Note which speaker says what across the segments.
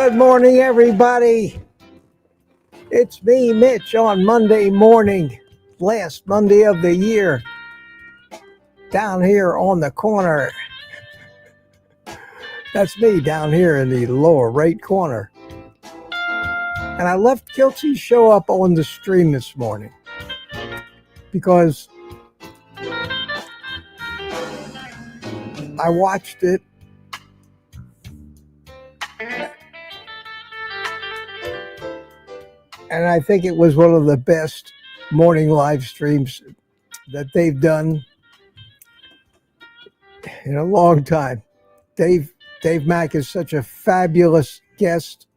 Speaker 1: Good morning, everybody. It's me, Mitch, on Monday morning, last Monday of the year, down here on the corner. That's me down here in the lower right corner. And I left Kiltsy show up on the stream this morning because I watched it. And I think it was one of the best morning live streams that they've done in a long time. Dave Mack is such a fabulous guest.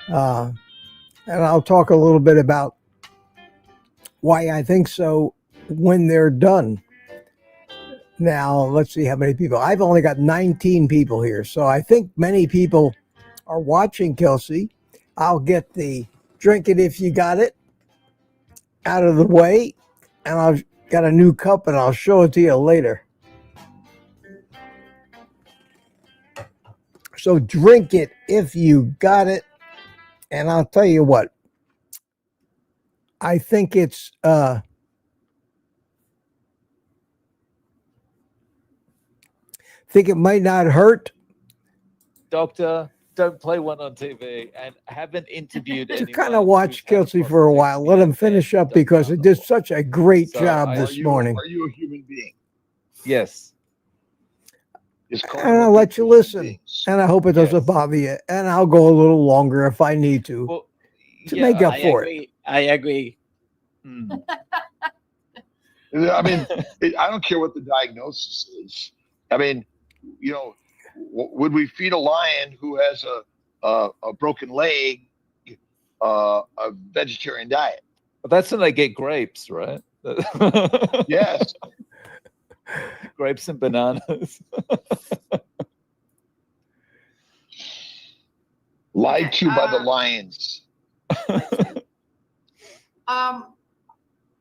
Speaker 1: And I'll talk a little bit about why I think so when they're done. Now, let's see how many people. I've only got 19 people here, so I think many people are watching Kelsey. I'll get the drink it if you got it out of the way, and I've got a new cup, and I'll show it to you later. So drink it if you got it, and I'll tell you what, I think it's think it might not hurt.
Speaker 2: Doctor, don't play one on TV, and haven't interviewed anyone.
Speaker 1: Just kind of watch Kelsey for a while. Let him finish up because it did such a great job this morning.
Speaker 3: Are you a human being?
Speaker 2: Yes.
Speaker 1: And I'll let you listen. And I hope it doesn't bother you. And I'll go a little longer if I need to make up for it.
Speaker 4: I agree.
Speaker 3: I mean, I don't care what the diagnosis is. I mean, you know, would we feed a lion who has a broken leg a vegetarian diet?
Speaker 2: But that's when they get grapes, right?
Speaker 3: Yes.
Speaker 2: Grapes and bananas.
Speaker 3: Lied to by the lions.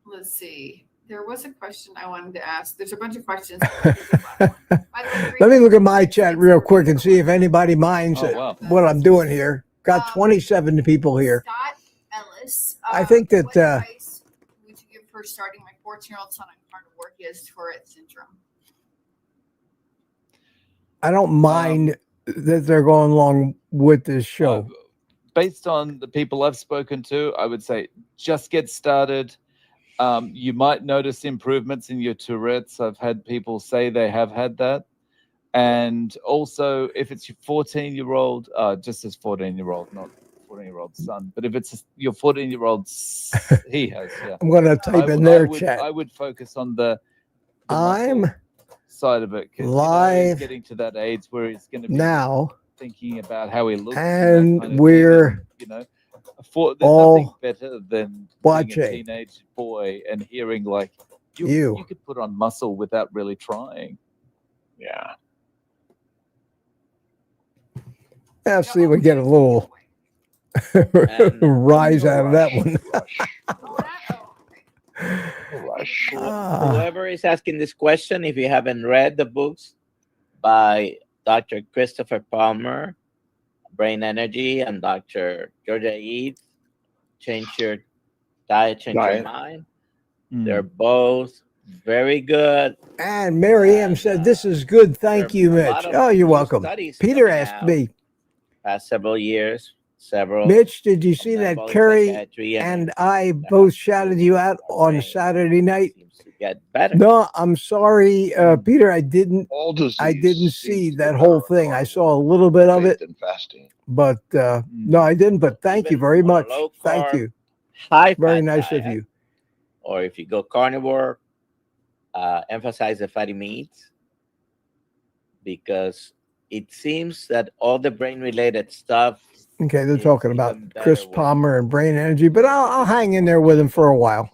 Speaker 5: Let's see. There was a question I wanted to ask. There's a bunch of questions.
Speaker 1: Let me look at my chat real quick and see if anybody minds what I'm doing here. Got 27 people here.
Speaker 5: Scott Ellis.
Speaker 1: I think that
Speaker 5: what advice would you give for starting my 14-year-old son on carnivore? He has Tourette syndrome.
Speaker 1: I don't mind that they're going along with this show.
Speaker 2: Based on the people I've spoken to, I would say just get started. You might notice improvements in your Tourette's. I've had people say they have had that. And also, if it's your 14-year-old, just as 14-year-old, not 14-year-old son, but if it's your 14-year-old, he has, yeah.
Speaker 1: I'm going to type in their chat.
Speaker 2: I would focus on the
Speaker 1: I'm
Speaker 2: side of it.
Speaker 1: Live
Speaker 2: he's getting to that age where he's going to be
Speaker 1: now
Speaker 2: thinking about how he looks.
Speaker 1: And
Speaker 2: kind of
Speaker 1: we're
Speaker 2: thing, you know. There's nothing better than
Speaker 1: watching
Speaker 2: being a teenage boy and hearing like you could put on muscle without really trying.
Speaker 3: Yeah.
Speaker 1: I'll see if we get a little rise out of that one.
Speaker 4: Whoever is asking this question, if you haven't read the books by Dr. Christopher Palmer, Brain Energy, and Dr. Georgia Eve, Change Your Diet, Change Your Mind. They're both very good.
Speaker 1: And Mary Ann said, this is good. Thank you, Mitch. Oh, you're welcome. Peter asked me.
Speaker 4: Past several years,
Speaker 1: Mitch, did you see that Carrie and I both shouted you out on Saturday night?
Speaker 4: Get better.
Speaker 1: No, I'm sorry, Peter. I didn't see that whole thing. I saw a little bit of it, but no, I didn't. But thank you very much. Thank you. Very nice of you.
Speaker 4: Or if you go carnivore, emphasize the fatty meats, because it seems that all the brain-related stuff.
Speaker 1: Okay, they're talking about Chris Palmer and Brain Energy, but I'll hang in there with him for a while.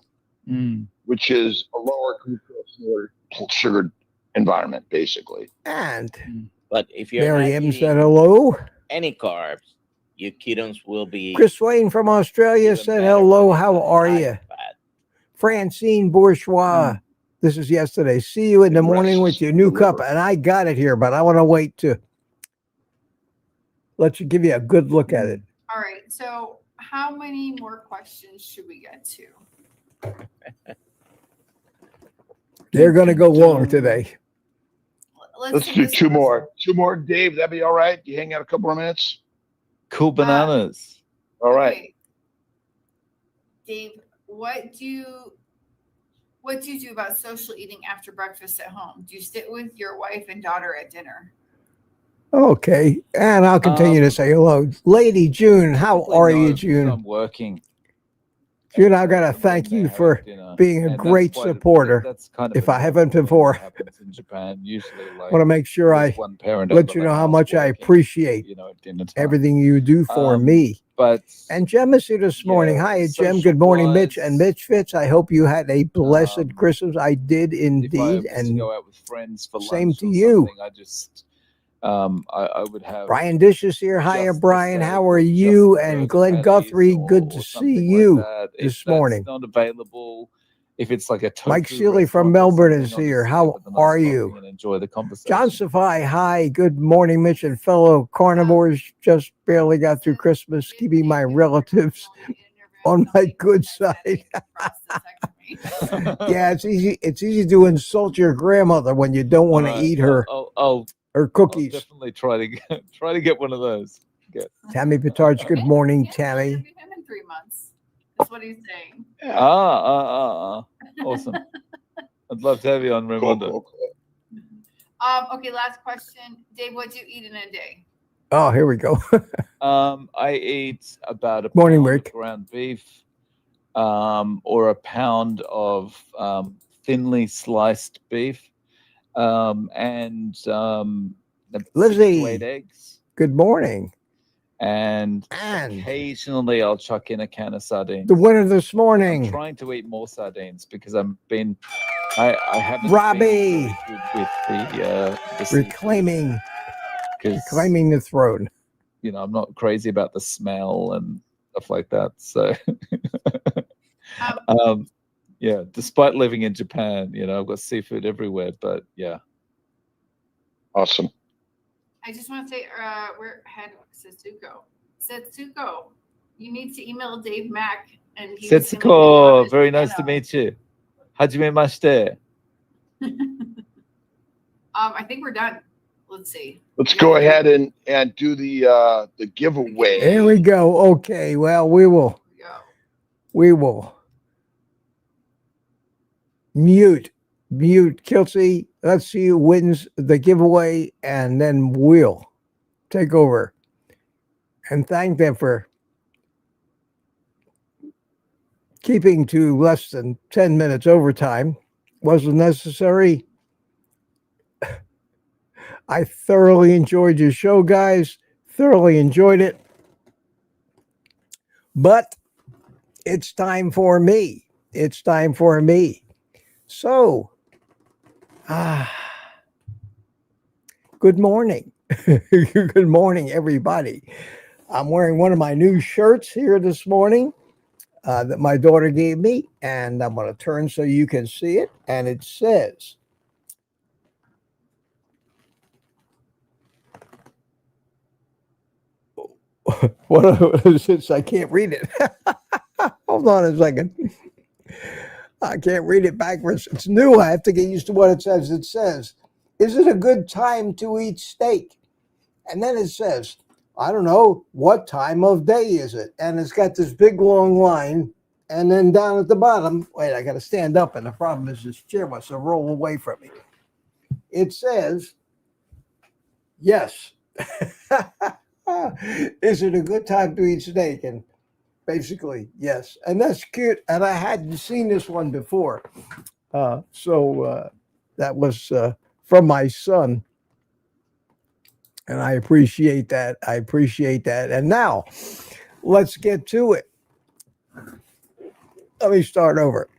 Speaker 3: Which is a lower glucose, lower sugar environment, basically.
Speaker 4: But if you're
Speaker 1: Mary M said hello.
Speaker 4: Any carbs, your ketones will be.
Speaker 1: Chris Wayne from Australia said hello. How are you? Francine Bourgeois. This is yesterday. See you in the morning with your new cup. And I got it here, but I want to wait to let you give you a good look at it.
Speaker 5: All right. So, how many more questions should we get to?
Speaker 1: They're going to go long today.
Speaker 3: Let's
Speaker 5: take
Speaker 3: do
Speaker 5: this
Speaker 3: two
Speaker 5: first
Speaker 3: more.
Speaker 5: one.
Speaker 3: Two more, Dave. That'd be all right. You hang out a couple more minutes.
Speaker 2: Cool bananas.
Speaker 3: All right.
Speaker 5: Okay. Dave, what do you do about social eating after breakfast at home? Do you sit with your wife and daughter at dinner?
Speaker 1: Okay. And I'll continue to say hello. Lady June, how
Speaker 2: Probably
Speaker 1: are
Speaker 2: no,
Speaker 1: you,
Speaker 2: because
Speaker 1: June?
Speaker 2: I'm working.
Speaker 1: June, I got to
Speaker 2: And
Speaker 1: thank
Speaker 2: then
Speaker 1: you
Speaker 2: they're
Speaker 1: for
Speaker 2: having dinner.
Speaker 1: being a
Speaker 2: And that's
Speaker 1: great
Speaker 2: quite
Speaker 1: supporter.
Speaker 2: That's kind of
Speaker 1: If
Speaker 2: a
Speaker 1: I haven't
Speaker 2: normal thing
Speaker 1: before.
Speaker 2: that happens in Japan. Usually,
Speaker 1: I
Speaker 2: like,
Speaker 1: want to make sure
Speaker 2: there's
Speaker 1: I
Speaker 2: one parent
Speaker 1: let
Speaker 2: over
Speaker 1: you
Speaker 2: the
Speaker 1: know how
Speaker 2: house
Speaker 1: much I
Speaker 2: working,
Speaker 1: appreciate
Speaker 2: you know, at dinner time.
Speaker 1: everything you do for me.
Speaker 2: But
Speaker 1: And Jem is here this morning.
Speaker 2: yeah,
Speaker 1: Hi, Jem. Good morning, Mitch and
Speaker 2: social-wise,
Speaker 1: Mitch Fitz. I hope you had a blessed Christmas. I did
Speaker 2: if I
Speaker 1: indeed.
Speaker 2: was to
Speaker 1: And
Speaker 2: go out with friends for
Speaker 1: same
Speaker 2: lunch
Speaker 1: to
Speaker 2: or
Speaker 1: you.
Speaker 2: something, I just I would have
Speaker 1: Brian Dish is here. Hiya,
Speaker 2: just the
Speaker 1: Brian.
Speaker 2: steak
Speaker 1: How
Speaker 2: or
Speaker 1: are
Speaker 2: just
Speaker 1: you?
Speaker 2: the
Speaker 1: And
Speaker 2: burger
Speaker 1: Glenn
Speaker 2: patties
Speaker 1: Guthrie, good to
Speaker 2: or
Speaker 1: see
Speaker 2: something
Speaker 1: you
Speaker 2: like that. If
Speaker 1: this morning.
Speaker 2: that's not available, if it's like a
Speaker 1: Mike
Speaker 2: tofu
Speaker 1: Seeley from
Speaker 2: restaurant or
Speaker 1: Melbourne
Speaker 2: something,
Speaker 1: is
Speaker 2: I'll
Speaker 1: here.
Speaker 2: just sit there
Speaker 1: How
Speaker 2: with a nice
Speaker 1: are
Speaker 2: coffee
Speaker 1: you?
Speaker 2: and enjoy the
Speaker 1: John
Speaker 2: conversation.
Speaker 1: Safai, hi. Good morning, Mitch and fellow carnivores. Just barely got through Christmas, keeping my relatives on my good side. Yeah, it's easy. It's easy to insult your grandmother when you don't want to eat her
Speaker 2: I'll
Speaker 1: cookies.
Speaker 2: definitely try to get one of those. Good.
Speaker 1: Tammy Petard's. Good morning, Tammy.
Speaker 5: Him in 3 months. That's what he's saying.
Speaker 2: Awesome. I'd love to have you on,
Speaker 3: Cool,
Speaker 2: Raimundo.
Speaker 3: cool, cool.
Speaker 5: Okay, last question. Dave, what do you eat in a day?
Speaker 1: Oh, here we go.
Speaker 2: I eat about a
Speaker 1: Morning,
Speaker 2: pound
Speaker 1: Rick.
Speaker 2: of ground beef, or a pound of thinly sliced beef, and 6 to 8
Speaker 1: Lizzie.
Speaker 2: eggs.
Speaker 1: Good morning.
Speaker 2: And
Speaker 1: And
Speaker 2: occasionally I'll chuck in a can of sardines.
Speaker 1: the winner this
Speaker 2: I'm
Speaker 1: morning,
Speaker 2: trying to eat more sardines because I haven't
Speaker 1: Robbie.
Speaker 2: been very good with the seafood,
Speaker 1: reclaiming
Speaker 2: 'cause,
Speaker 1: reclaiming the throne.
Speaker 2: you know, I'm not crazy about the smell and stuff like that. So yeah, despite living in Japan, you know, I've got seafood everywhere, but yeah.
Speaker 3: Awesome.
Speaker 5: I just want to say, we're ahead of Setsuko. You need to email Dave Mack, and he's gonna get you on
Speaker 2: Setsuko,
Speaker 5: his
Speaker 2: very nice to
Speaker 5: channel.
Speaker 2: meet you. Hajimemashite.
Speaker 5: I think we're done. Let's see.
Speaker 3: Let's go ahead and do the giveaway.
Speaker 1: There we go. Okay, well, we will mute Kelsey. Let's see who wins the giveaway, and then we'll take over and thank them for keeping to less than 10 minutes overtime. Wasn't necessary. I thoroughly enjoyed your show, guys. Thoroughly enjoyed it. But it's time for me. It's time for me. So, good morning. Good morning, everybody. I'm wearing one of my new shirts here this morning that my daughter gave me, and I'm going to turn so you can see it. And it says, since I can't read it. Hold on a second. I can't read it backwards. It's new. I have to get used to what it says. It says, is it a good time to eat steak? And then it says, I don't know, what time of day is it? And it's got this big long line. And then down at the bottom, wait, I got to stand up. And the problem is this chair wants to roll away from me. It says, yes. Is it a good time to eat steak? And basically, yes. And that's cute. And I hadn't seen this one before. So that was from my son. And I appreciate that. I appreciate that. And now let's get to it. Let me start over.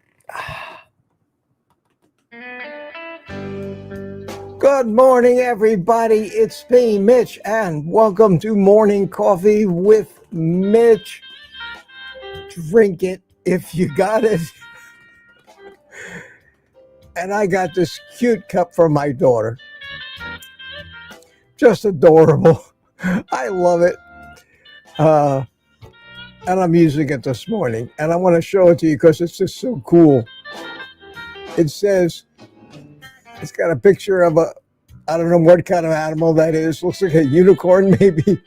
Speaker 1: Good morning, everybody. It's me, Mitch, and welcome to Morning Coffee with Mitch. Drink it if you got it. And I got this cute cup from my daughter. Just adorable. I love it. And I'm using it this morning. And I want to show it to you because it's just so cool. It says, it's got a picture of I don't know what kind of animal that is. Looks like a unicorn, maybe.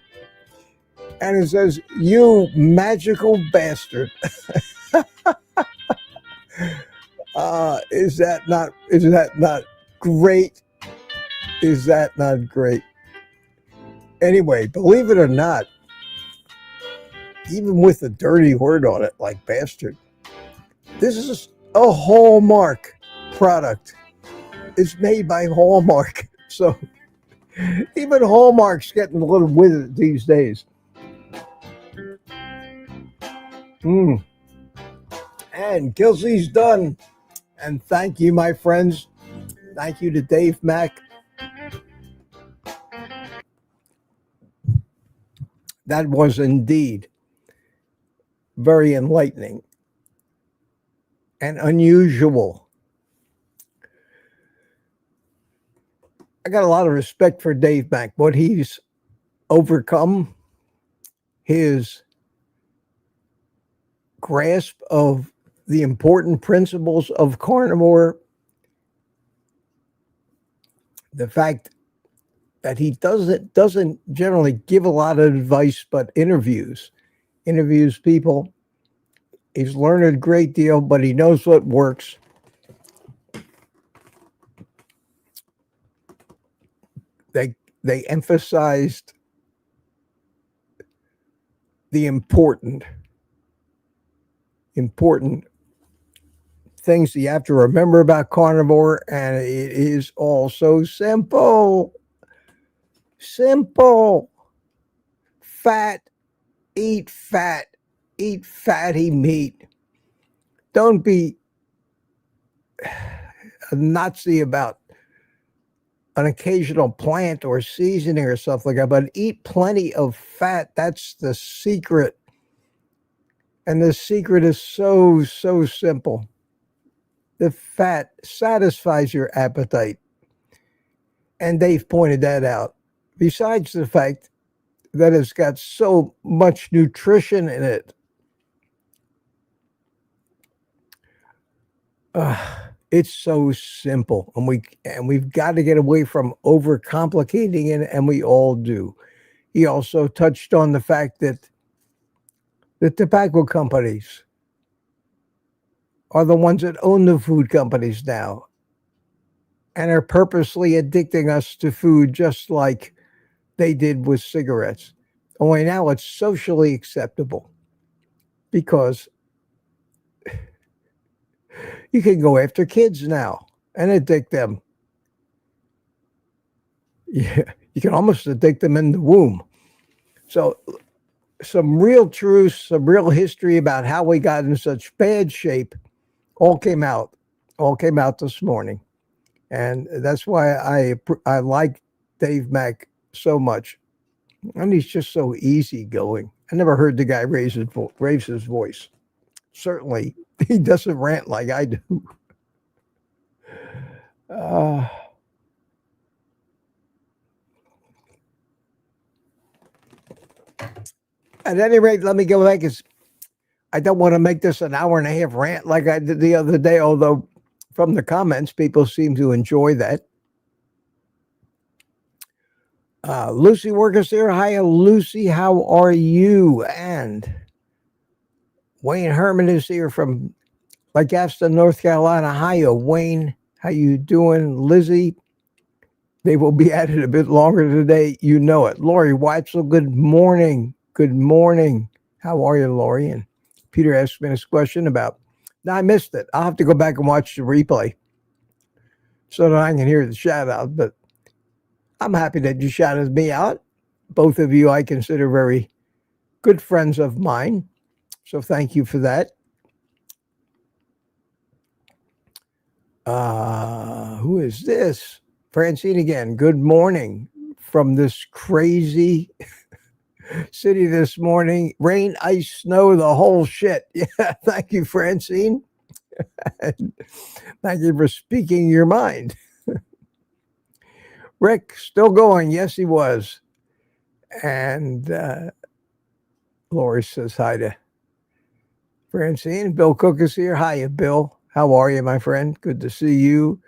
Speaker 1: And it says, "You magical bastard." Is that not great? Is that not great? Anyway, believe it or not, even with a dirty word on it like bastard, this is a Hallmark product. It's made by Hallmark. So even Hallmark's getting a little with it these days. And Kelsey's done. And thank you, my friends. Thank you to Dave Mack. That was indeed very enlightening and unusual. I got a lot of respect for Dave Mack, what he's overcome, his grasp of the important principles of carnivore, the fact that he doesn't generally give a lot of advice, but interviews people. He's learned a great deal, but he knows what works. They emphasized the important things that you have to remember about carnivore, and it is all so simple. Fat, eat fatty meat. Don't be a Nazi about an occasional plant or seasoning or stuff like that, but eat plenty of fat. That's the secret. And the secret is so simple. The fat satisfies your appetite. And they've pointed that out. Besides the fact that it's got so much nutrition in it. It's so simple, and we've got to get away from overcomplicating it, and we all do. He also touched on the fact that the tobacco companies are the ones that own the food companies now and are purposely addicting us to food just like they did with cigarettes. Only now it's socially acceptable because you can go after kids now and addict them. Yeah, you can almost addict them in the womb. So some real truths, some real history about how we got in such bad shape all came out this morning. And that's why I like Dave Mack so much. And he's just so easygoing. I never heard the guy raise his voice. Certainly, he doesn't rant like I do. At any rate, let me go back. I don't want to make this an hour and a half rant like I did the other day, although from the comments, people seem to enjoy that. Lucy Workers here. Hi, Lucy. How are you? And Wayne Herman is here from Lake Gaston, North Carolina. Hi, Wayne. How you doing? Lizzie, they will be at it a bit longer today. You know it. Lori Weitzel, good morning. Good morning. How are you, Lori? And Peter asked me this question about, now I missed it. I'll have to go back and watch the replay so that I can hear the shout out, but I'm happy that you shouted me out. Both of you I consider very good friends of mine. So thank you for that. Who is this? Francine again. Good morning from this crazy city this morning. Rain, ice, snow, the whole shit. Yeah, thank you, Francine. Thank you for speaking your mind. Rick, still going. Yes, he was. And Lori says hi to Francine. Bill Cook is here. Hiya, Bill. How are you, my friend? Good to see you.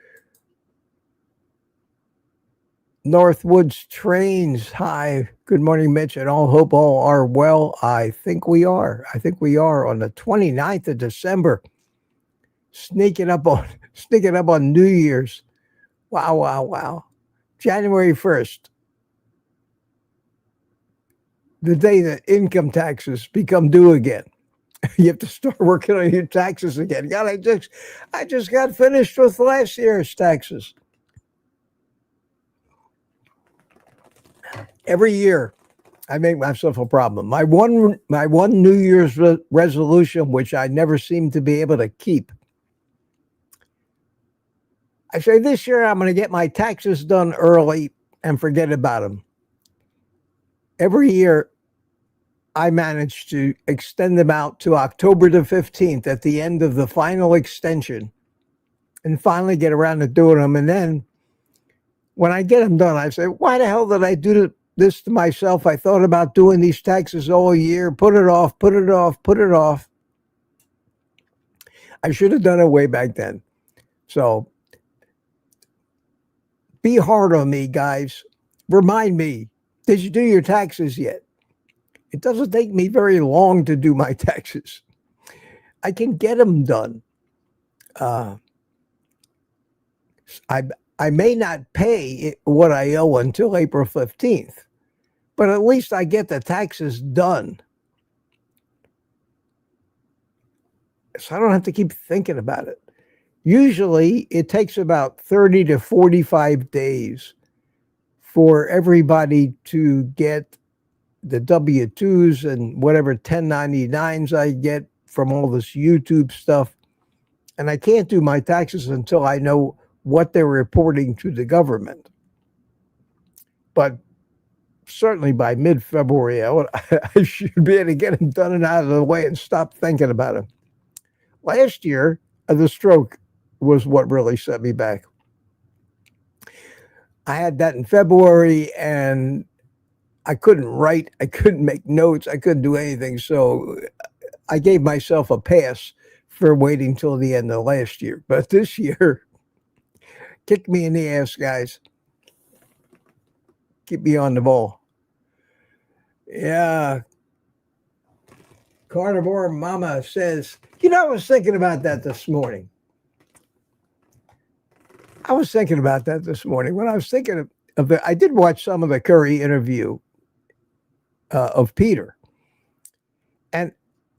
Speaker 1: Northwoods Trains. Hi. Good morning, Mitch. And all hope all are well. I think we are. I think we are on the 29th of December. Sneaking up on New Year's. Wow, wow, wow. January 1st. The day that income taxes become due again. You have to start working on your taxes again. God, I just got finished with last year's taxes. Every year, I make myself a problem. My one New Year's resolution, which I never seem to be able to keep. I say this year I'm going to get my taxes done early and forget about them. Every year, I manage to extend them out to October the 15th at the end of the final extension and finally get around to doing them. And then when I get them done, I say, why the hell did I do this to myself? I thought about doing these taxes all year, put it off. I should have done it way back then. So be hard on me, guys. Remind me, did you do your taxes yet? It doesn't take me very long to do my taxes. I can get them done. I may not pay what I owe until April 15th, but at least I get the taxes done. So I don't have to keep thinking about it. Usually it takes about 30 to 45 days for everybody to get the W-2s and whatever 1099s I get from all this YouTube stuff. And I can't do my taxes until I know what they're reporting to the government. But certainly by mid-February, I should be able to get them done and out of the way and stop thinking about them. Last year, the stroke was what really set me back. I had that in February, and I couldn't write, I couldn't make notes, I couldn't do anything. So I gave myself a pass for waiting till the end of last year. But this year, kick me in the ass, guys. Keep me on the ball. Yeah. Carnivore Mama says, I was thinking about that this morning. When I was thinking of it, I did watch some of the Curry interview of Peter. And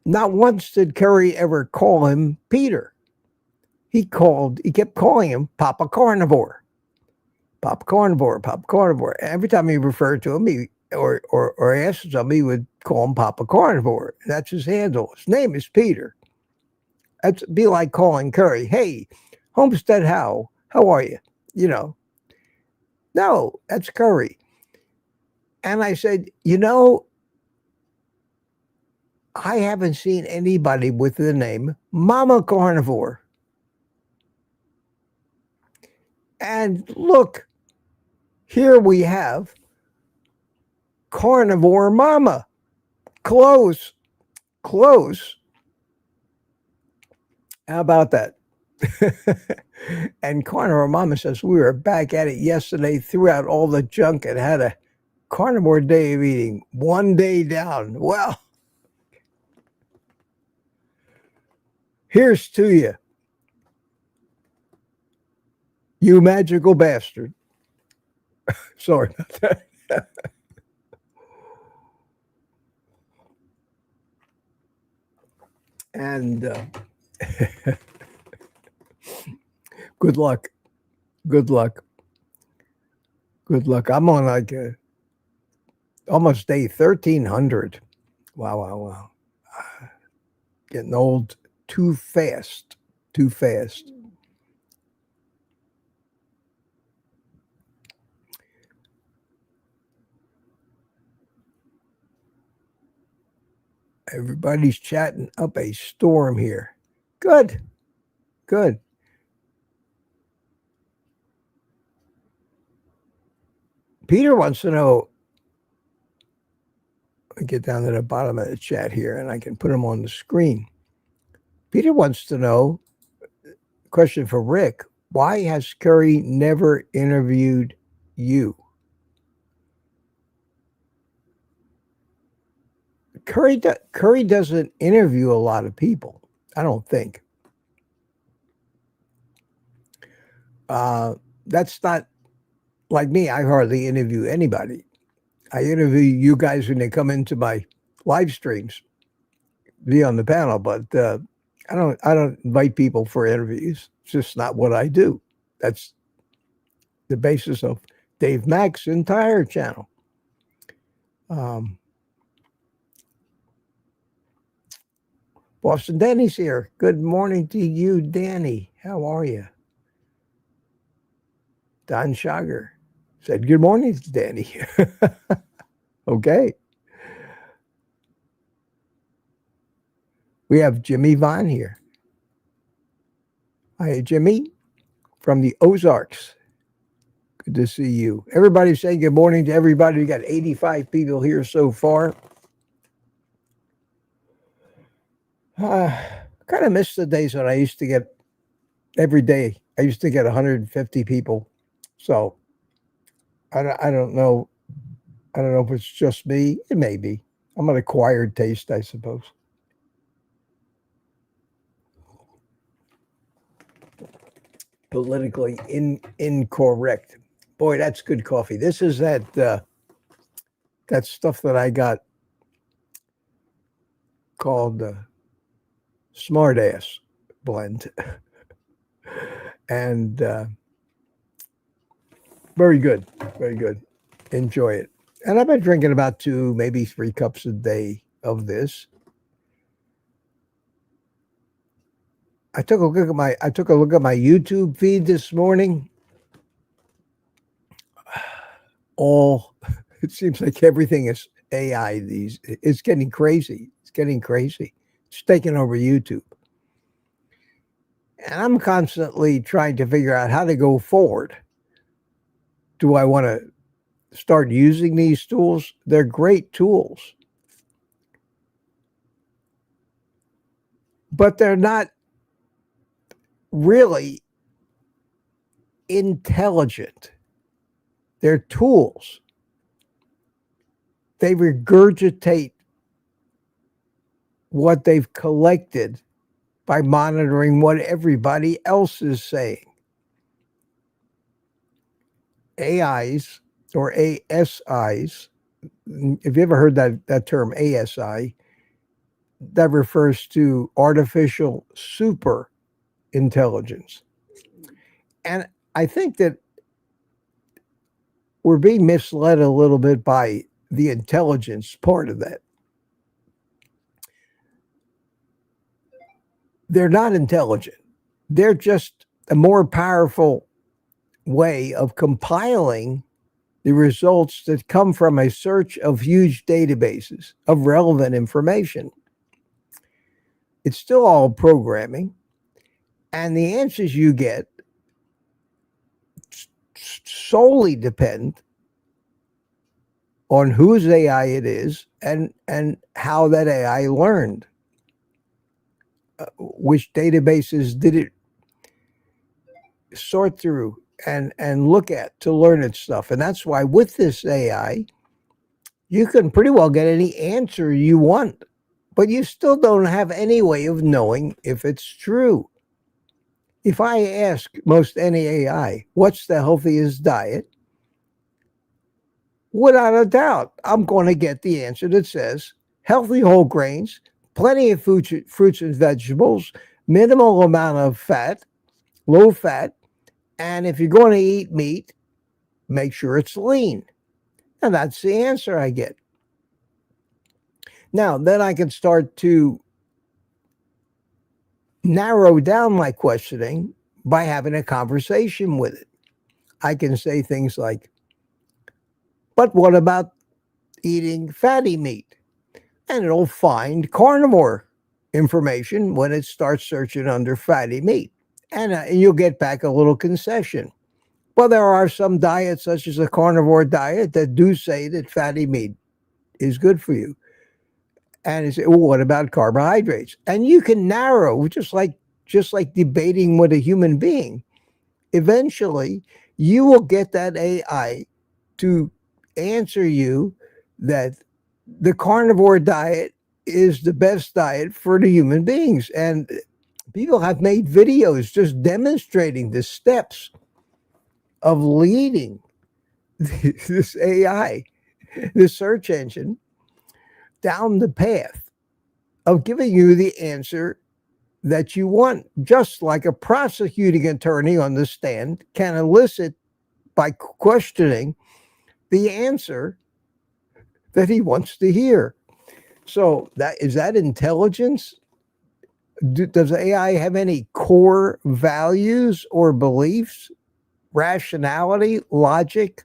Speaker 1: not once did Curry ever call him Peter. He kept calling him Papa Carnivore. Papa Carnivore, Papa Carnivore. Every time he referred to him, or asked something, he would call him Papa Carnivore. That's his handle. His name is Peter. That'd be like calling Curry, hey, Homestead how are you? No, that's Curry. And I said, I haven't seen anybody with the name Mama Carnivore. And look, here we have Carnivore Mama. Close. How about that? And Carnivore Mama says, we were back at it yesterday, threw out all the junk and had a carnivore day of eating. 1 day down. Well, here's to you. You magical bastard. Sorry about that. And good luck. I'm on like almost day 1300. Wow. Getting old too fast. Everybody's chatting up a storm here. Good. Peter wants to know, get down to the bottom of the chat here, and I can put them on the screen. Peter wants to know, question for Rick, why has Curry never interviewed you? Curry doesn't interview a lot of people, I don't think. That's not like me. I hardly interview anybody. I interview you guys when they come into my live streams, be on the panel, but I don't invite people for interviews. It's just not what I do. That's the basis of Dave Mack's entire channel. Boston Danny's here. Good morning to you, Danny. How are you? Don Shager said, good morning, Danny. Okay. We have Jimmy Vaughn here. Hi, Jimmy, from the Ozarks. Good to see you. Everybody's saying good morning to everybody. We got 85 people here so far. Kind of miss the days when I used to get every day. I used to get 150 people. So I don't know. I don't know if it's just me. It may be. I'm an acquired taste, I suppose. Politically incorrect. Boy, that's good coffee. This is that stuff that I got called Smart Ass blend. And very good. Very good. Enjoy it. And I've been drinking about 2, maybe 3 cups a day of this. I took a look at my YouTube feed this morning. It seems like everything is AI. It's getting crazy. It's getting crazy. It's taking over YouTube. And I'm constantly trying to figure out how to go forward. Do I want to start using these tools? They're great tools. But they're not really intelligent. They're tools. They regurgitate what they've collected by monitoring what everybody else is saying. AIs or ASIs, if you ever heard that term ASI, that refers to artificial super intelligence. And I think that we're being misled a little bit by the intelligence part of that. They're not intelligent. They're just a more powerful way of compiling the results that come from a search of huge databases of relevant information. It's still all programming, and the answers you get solely depend on whose AI it is and how that AI learned. Which databases did it sort through and look at to learn its stuff. And that's why with this AI, you can pretty well get any answer you want, but you still don't have any way of knowing if it's true. If I ask most any AI, what's the healthiest diet? Without a doubt, I'm going to get the answer that says healthy whole grains, plenty of fruits and vegetables, minimal amount of fat, low fat, and if you're going to eat meat, make sure it's lean. And that's the answer I get. Now, then I can start to narrow down my questioning by having a conversation with it. I can say things like, but what about eating fatty meat? And it'll find carnivore information when it starts searching under fatty meat. And you'll get back a little concession. Well, there are some diets, such as a carnivore diet, that do say that fatty meat is good for you. And you say, well, what about carbohydrates? And you can narrow, just like debating with a human being. Eventually, you will get that AI to answer you that the carnivore diet is the best diet for the human beings. And people have made videos just demonstrating the steps of leading this AI, this search engine, down the path of giving you the answer that you want, just like a prosecuting attorney on the stand can elicit by questioning the answer that he wants to hear. So is that intelligence? Does AI have any core values or beliefs, rationality, logic?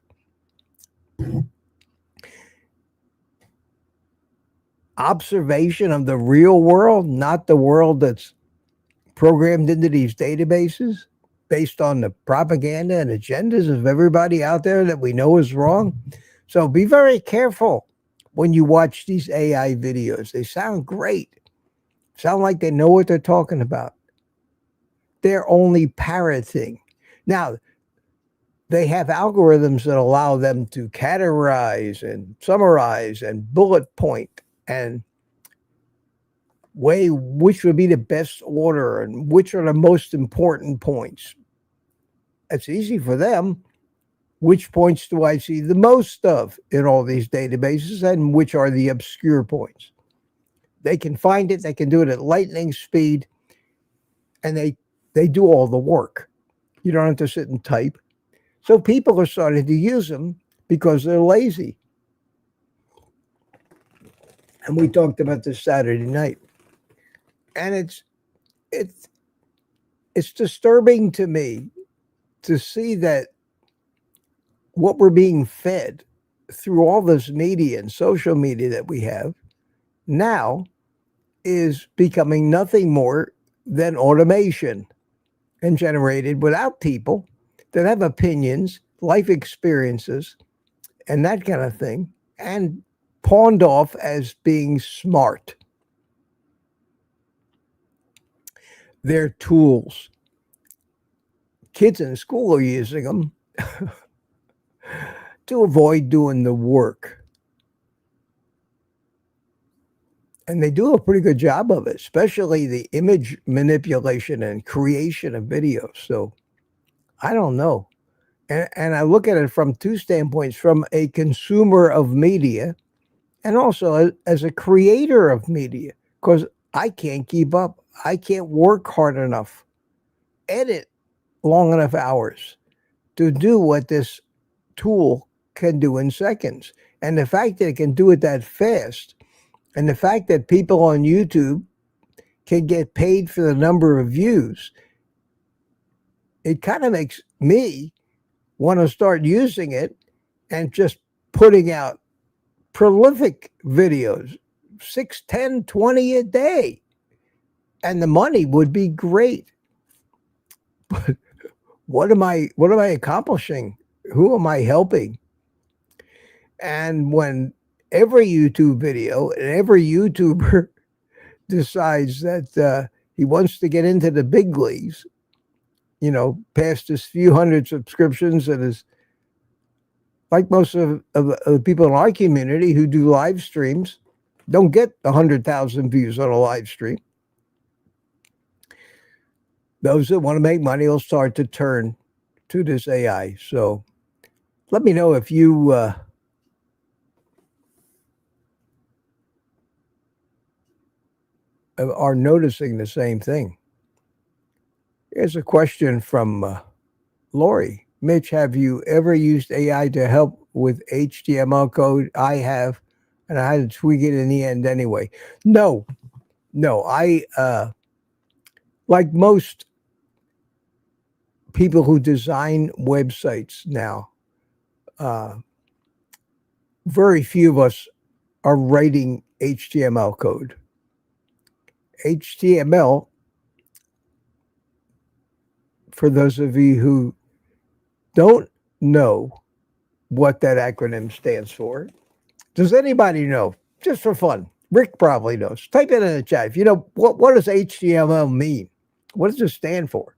Speaker 1: Observation of the real world, not the world that's programmed into these databases based on the propaganda and agendas of everybody out there that we know is wrong. So be very careful when you watch these AI videos. They sound great, sound like they know what they're talking about. They're only parroting. Now, they have algorithms that allow them to categorize and summarize and bullet point and weigh which would be the best order and which are the most important points. It's easy for them. Which points do I see the most of in all these databases, and which are the obscure points? They can find it. They can do it at lightning speed, and they do all the work. You don't have to sit and type. So people are starting to use them because they're lazy. And we talked about this Saturday night. And it's disturbing to me to see that what we're being fed through all this media and social media that we have now is becoming nothing more than automation and generated without people that have opinions, life experiences, and that kind of thing, and pawned off as being smart. They're tools. Kids in school are using them to avoid doing the work. And they do a pretty good job of it, especially the image manipulation and creation of videos. So I don't know. And I look at it from two standpoints, from a consumer of media and also as a creator of media, because I can't keep up. I can't work hard enough, edit long enough hours to do what this tool can do in seconds. And the fact that it can do it that fast, and the fact that people on YouTube can get paid for the number of views, it kind of makes me want to start using it and just putting out prolific videos, 6, 10, 20 a day. And the money would be great. But what am I accomplishing? Who am I helping? And when every YouTube video and every YouTuber decides that he wants to get into the big leagues, past his few hundred subscriptions, and is like most of the people in our community who do live streams, don't get 100,000 views on a live stream. Those that want to make money will start to turn to this AI. So let me know if you are noticing the same thing. Here's a question from Lori. Mitch, have you ever used AI to help with HTML code? I have, and I had to tweak it in the end anyway. No, I, like most people who design websites now, very few of us are writing HTML code. HTML, for those of you who don't know what that acronym stands for, does anybody know? Just for fun, Rick probably knows. Type it in the chat. If you know, what does HTML mean? What does it stand for?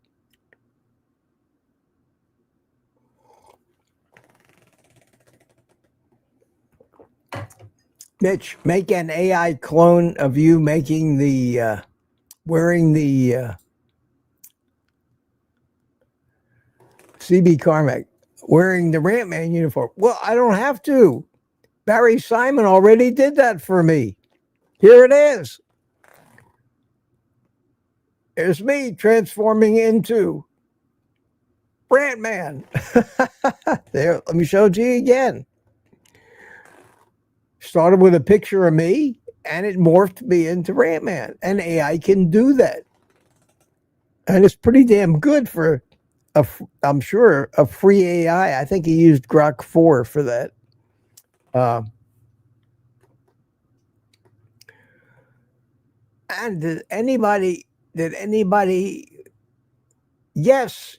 Speaker 1: Mitch, make an AI clone of you making the wearing the CB Carmack, wearing the Rant Man uniform. Well, I don't have to. Barry Simon already did that for me. Here it is. There's me transforming into Rant Man. There, let me show it to you again. Started with a picture of me, and it morphed me into Rant Man. And AI can do that. And it's pretty damn good for, I'm sure, a free AI. I think he used Grok 4 for that. And did anybody, yes,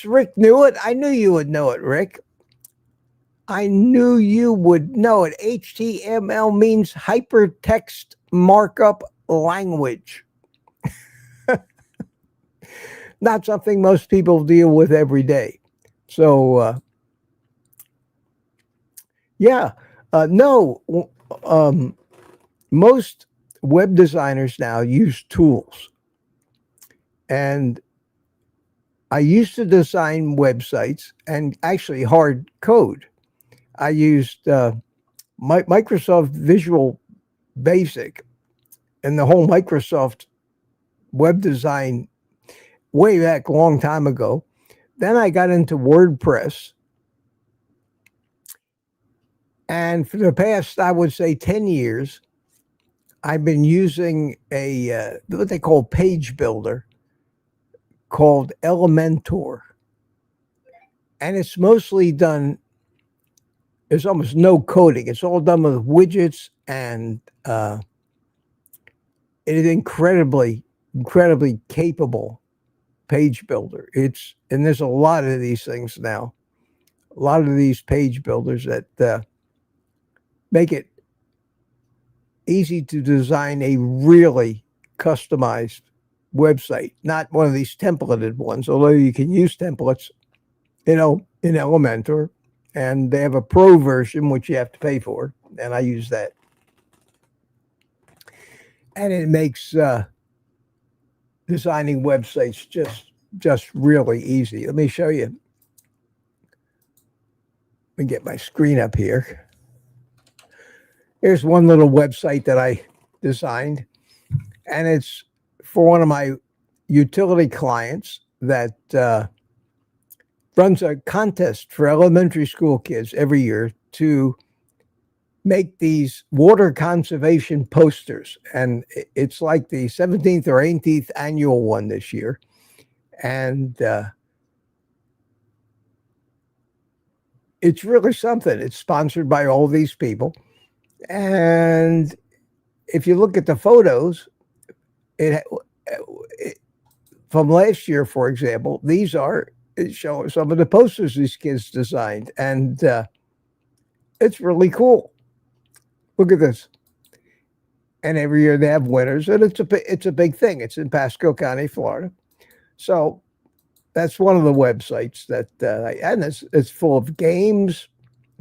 Speaker 1: Rick knew it. I knew you would know it, Rick. I knew you would know it. HTML means hypertext markup language. Not something most people deal with every day. So, yeah, no, most web designers now use tools. And I used to design websites and actually hard code. I used Microsoft Visual Basic and the whole Microsoft web design way back a long time ago. Then I got into WordPress. And for the past, I would say 10 years, I've been using a what they call page builder called Elementor. And it's mostly done, there's almost no coding. It's all done with widgets, and it is incredibly capable page builder. And there's a lot of these things now. A lot of these page builders that make it easy to design a really customized website, not one of these templated ones, although you can use templates, in Elementor, and they have a pro version, which you have to pay for, and I use that. And it makes designing websites just really easy. Let me show you. Let me get my screen up here. Here's one little website that I designed, and it's for one of my utility clients that runs a contest for elementary school kids every year to make these water conservation posters. And it's like the 17th or 18th annual one this year. And it's really something. It's sponsored by all these people. And if you look at the photos, from last year, for example, it shows some of the posters these kids designed, and it's really cool. Look at this. And every year they have winners, and it's a big thing. It's in Pasco County, Florida. So that's one of the websites that, and it's full of games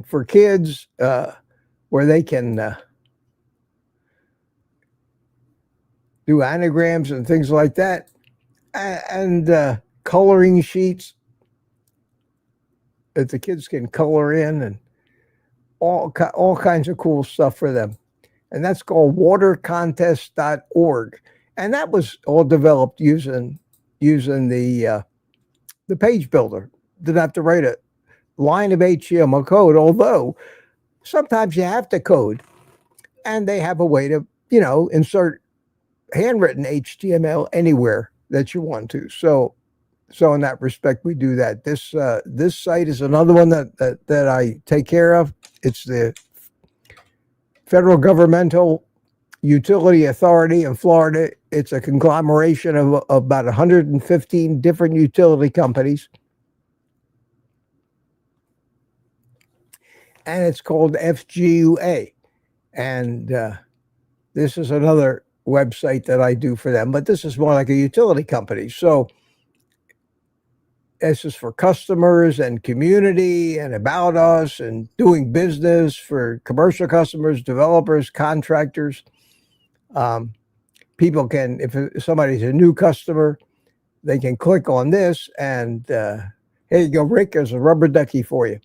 Speaker 1: for kids where they can do anagrams and things like that, and coloring sheets that the kids can color in, and all kinds of cool stuff for them. And that's called watercontest.org. And that was all developed using the page builder. Didn't have to write a line of HTML code, although sometimes you have to code. And they have a way to, insert handwritten HTML anywhere that you want to. So in that respect, we do that. This site is another one that I take care of. It's the Federal Governmental Utility Authority in Florida. It's a conglomeration of about 115 different utility companies. And it's called FGUA. And This is another website that I do for them, but this is more like a utility company. So this is for customers and community and about us and doing business for commercial customers, developers, contractors. People can, if somebody's a new customer, they can click on this and here you go, Rick, there's a rubber ducky for you.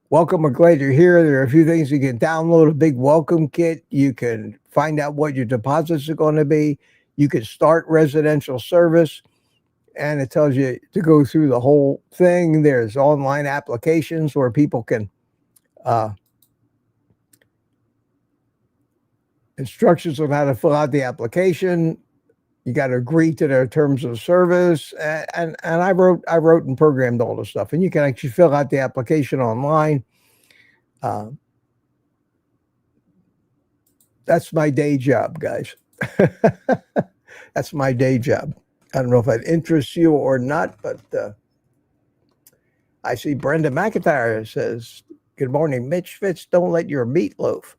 Speaker 1: Welcome, we're glad you're here. There are a few things you can download, a big welcome kit. You can find out what your deposits are going to be. You can start residential service, and it tells you to go through the whole thing. There's online applications where people can instructions on how to fill out the application. You got to agree to their terms of service, and I wrote and programmed all the stuff, and you can actually fill out the application online. That's my day job, guys. That's my day job. I don't know if that interests you or not, but I see Brenda McIntyre says, "Good morning, Mitch Fitz. Don't let your meat loaf."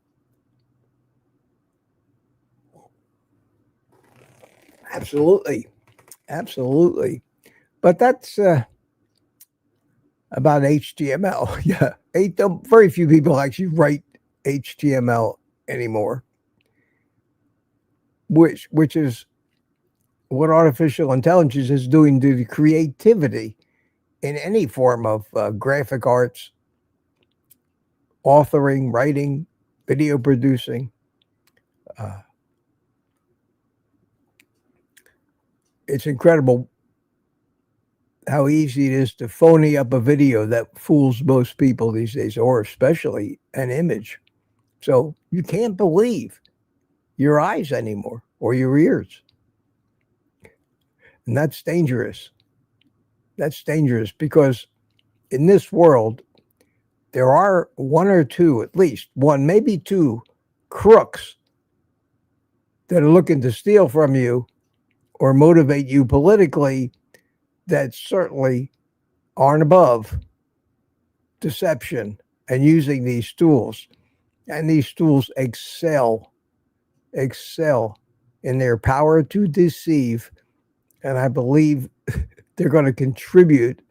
Speaker 1: Absolutely. Absolutely. But that's about HTML. Yeah. Very few people actually write HTML anymore, which is what artificial intelligence is doing to the creativity in any form of graphic arts, authoring, writing, video producing. It's incredible how easy it is to phony up a video that fools most people these days, or especially an image. So you can't believe your eyes anymore or your ears. And that's dangerous. That's dangerous because in this world, there are one or two, at least one, maybe two crooks that are looking to steal from you or motivate you politically that certainly aren't above deception and using these tools. And these tools excel in their power to deceive. And I believe they're going to contribute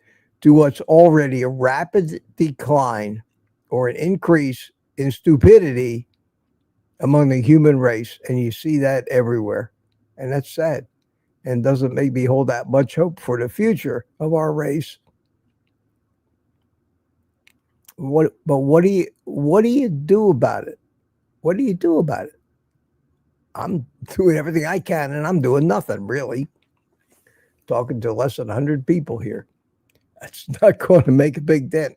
Speaker 1: to what's already a rapid decline or an increase in stupidity among the human race. And you see that everywhere. And that's sad. And doesn't make me hold that much hope for the future of our race. But what do you do about it? What do you do about it? I'm doing everything I can, and I'm doing nothing, really. Talking to less than 100 people here. That's not going to make a big dent.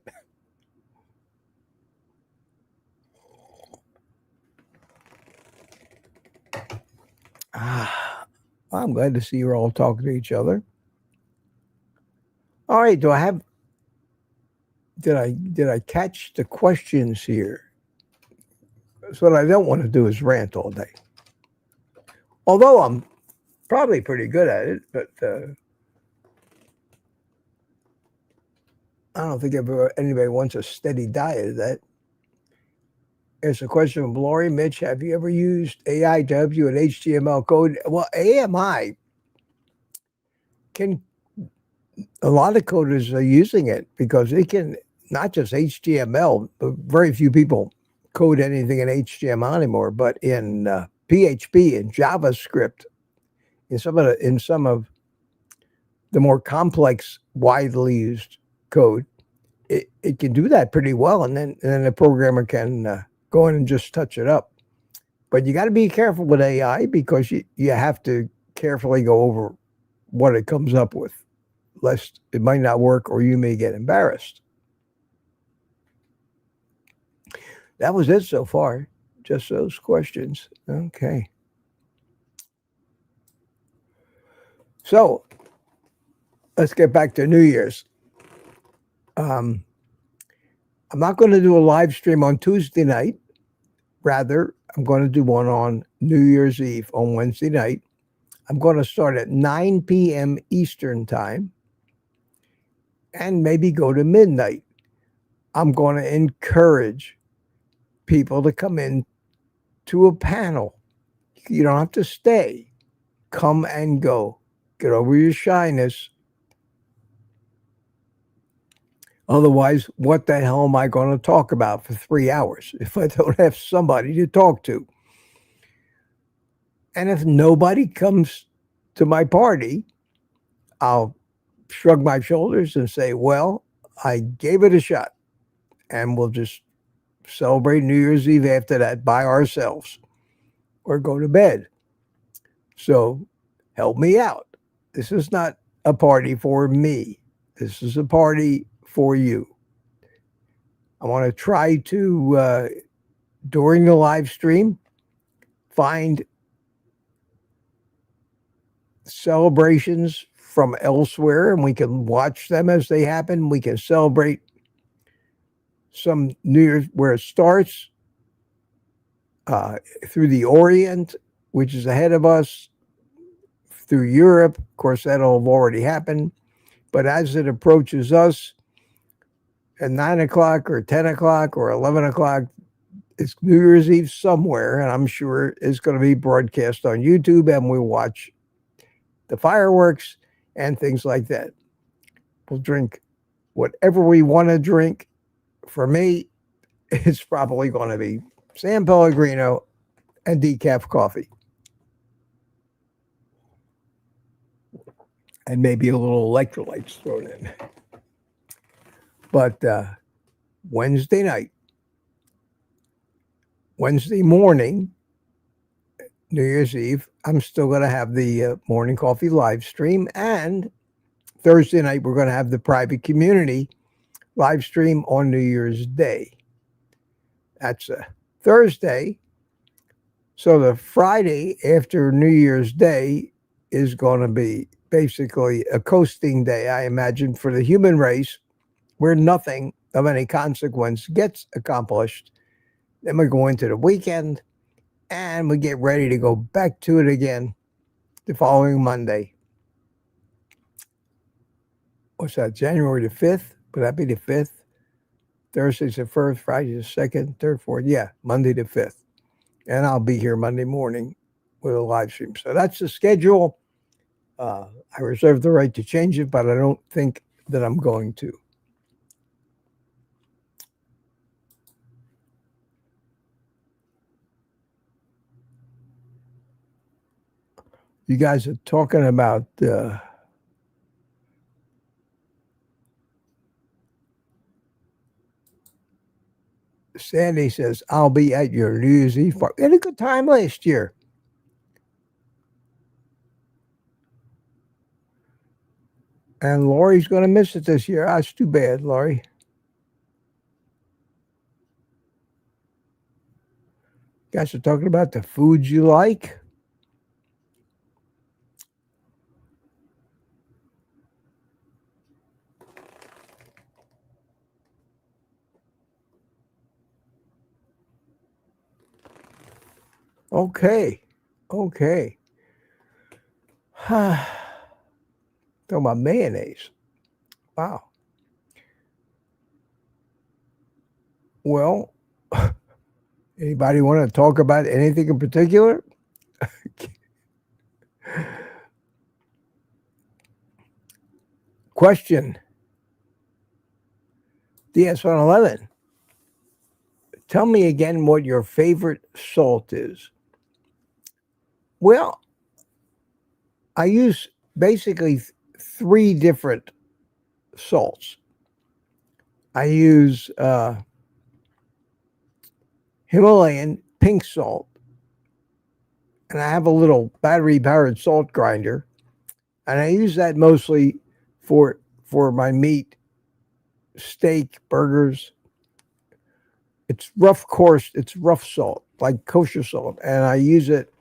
Speaker 1: I'm glad to see you're all talking to each other. All right, did I catch the questions here? So what I don't want to do is rant all day. Although I'm probably pretty good at it, but I don't think anybody wants a steady diet of that. There's a question from Lori. Mitch, have you ever used AI to help you with HTML code? Well, AMI a lot of coders are using it because it can, not just HTML, but very few people code anything in HTML anymore, but in PHP and JavaScript, in some of the more complex, widely used code, it can do that pretty well, and then the programmer can go in and just touch it up. But you got to be careful with AI because you have to carefully go over what it comes up with, lest it might not work or you may get embarrassed. That was it so far. Just those questions. Okay. So let's get back to New Year's. I'm not going to do a live stream on Tuesday night. Rather, I'm going to do one on New Year's Eve on Wednesday night. I'm going to start at 9 p.m. Eastern time and maybe go to midnight. I'm going to encourage people to come in to a panel. You don't have to stay. Come and go. Get over your shyness. Otherwise, what the hell am I going to talk about for 3 hours if I don't have somebody to talk to? And if nobody comes to my party, I'll shrug my shoulders and say, well, I gave it a shot. And we'll just celebrate New Year's Eve after that by ourselves or go to bed. So help me out. This is not a party for me. This is a party for you. I want to try to, during the live stream, find celebrations from elsewhere, and we can watch them as they happen. We can celebrate some New Year's where it starts through the Orient, which is ahead of us, through Europe. Of course, that'll have already happened. But as it approaches us at 9 o'clock or 10 o'clock or 11 o'clock, it's New Year's Eve somewhere, and I'm sure it's going to be broadcast on YouTube, and we'll watch the fireworks and things like that. We'll drink whatever we want to drink. For me, it's probably going to be San Pellegrino and decaf coffee. And maybe a little electrolytes thrown in. But Wednesday night, Wednesday morning, New Year's Eve, I'm still going to have the morning coffee live stream. And Thursday night, we're going to have the private community live stream on New Year's Day. That's a Thursday. So the Friday after New Year's Day is going to be basically a coasting day, I imagine, for the human race, where nothing of any consequence gets accomplished. Then we go into the weekend, and we get ready to go back to it again the following Monday. What's that, January the 5th? Would that be the 5th? Thursday's the 1st, Friday's the 2nd, 3rd, 4th. Yeah, Monday the 5th. And I'll be here Monday morning with a live stream. So that's the schedule. I reserve the right to change it, but I don't think that I'm going to. You guys are talking about Sandy says, I'll be at your New Year's Eve party. We had a good time last year. And Lori's going to miss it this year. That's too bad, Lori. You guys are talking about the foods you like. Okay. Talking about mayonnaise. Wow. Well, anybody want to talk about anything in particular? Question. DS111. Tell me again what your favorite salt is. Well, I use basically 3 different salts. I use Himalayan pink salt, and I have a little battery-powered salt grinder, and I use that mostly for my meat, steak, burgers. It's rough, coarse. It's rough salt, like kosher salt, and I use it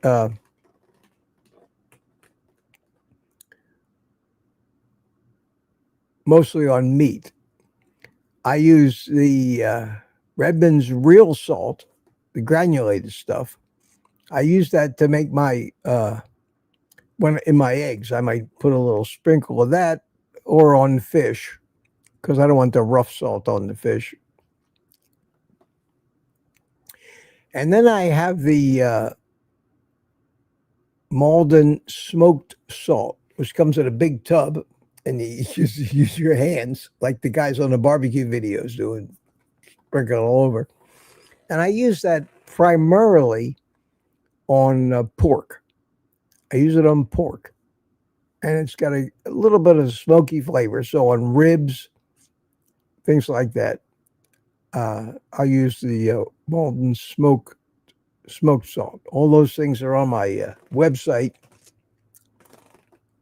Speaker 1: mostly on meat. I use the Redmond's real salt, the granulated stuff. I use that to make my when in my eggs. I might put a little sprinkle of that, or on fish, because I don't want the rough salt on the fish. And then I have the Malden smoked salt, which comes in a big tub, and you use your hands like the guys on the barbecue videos doing, sprinkle it all over. And I use that primarily on pork. I use it on pork, and it's got a little bit of smoky flavor. So on ribs, things like that, I use the Malden smoked salt. All those things are on my website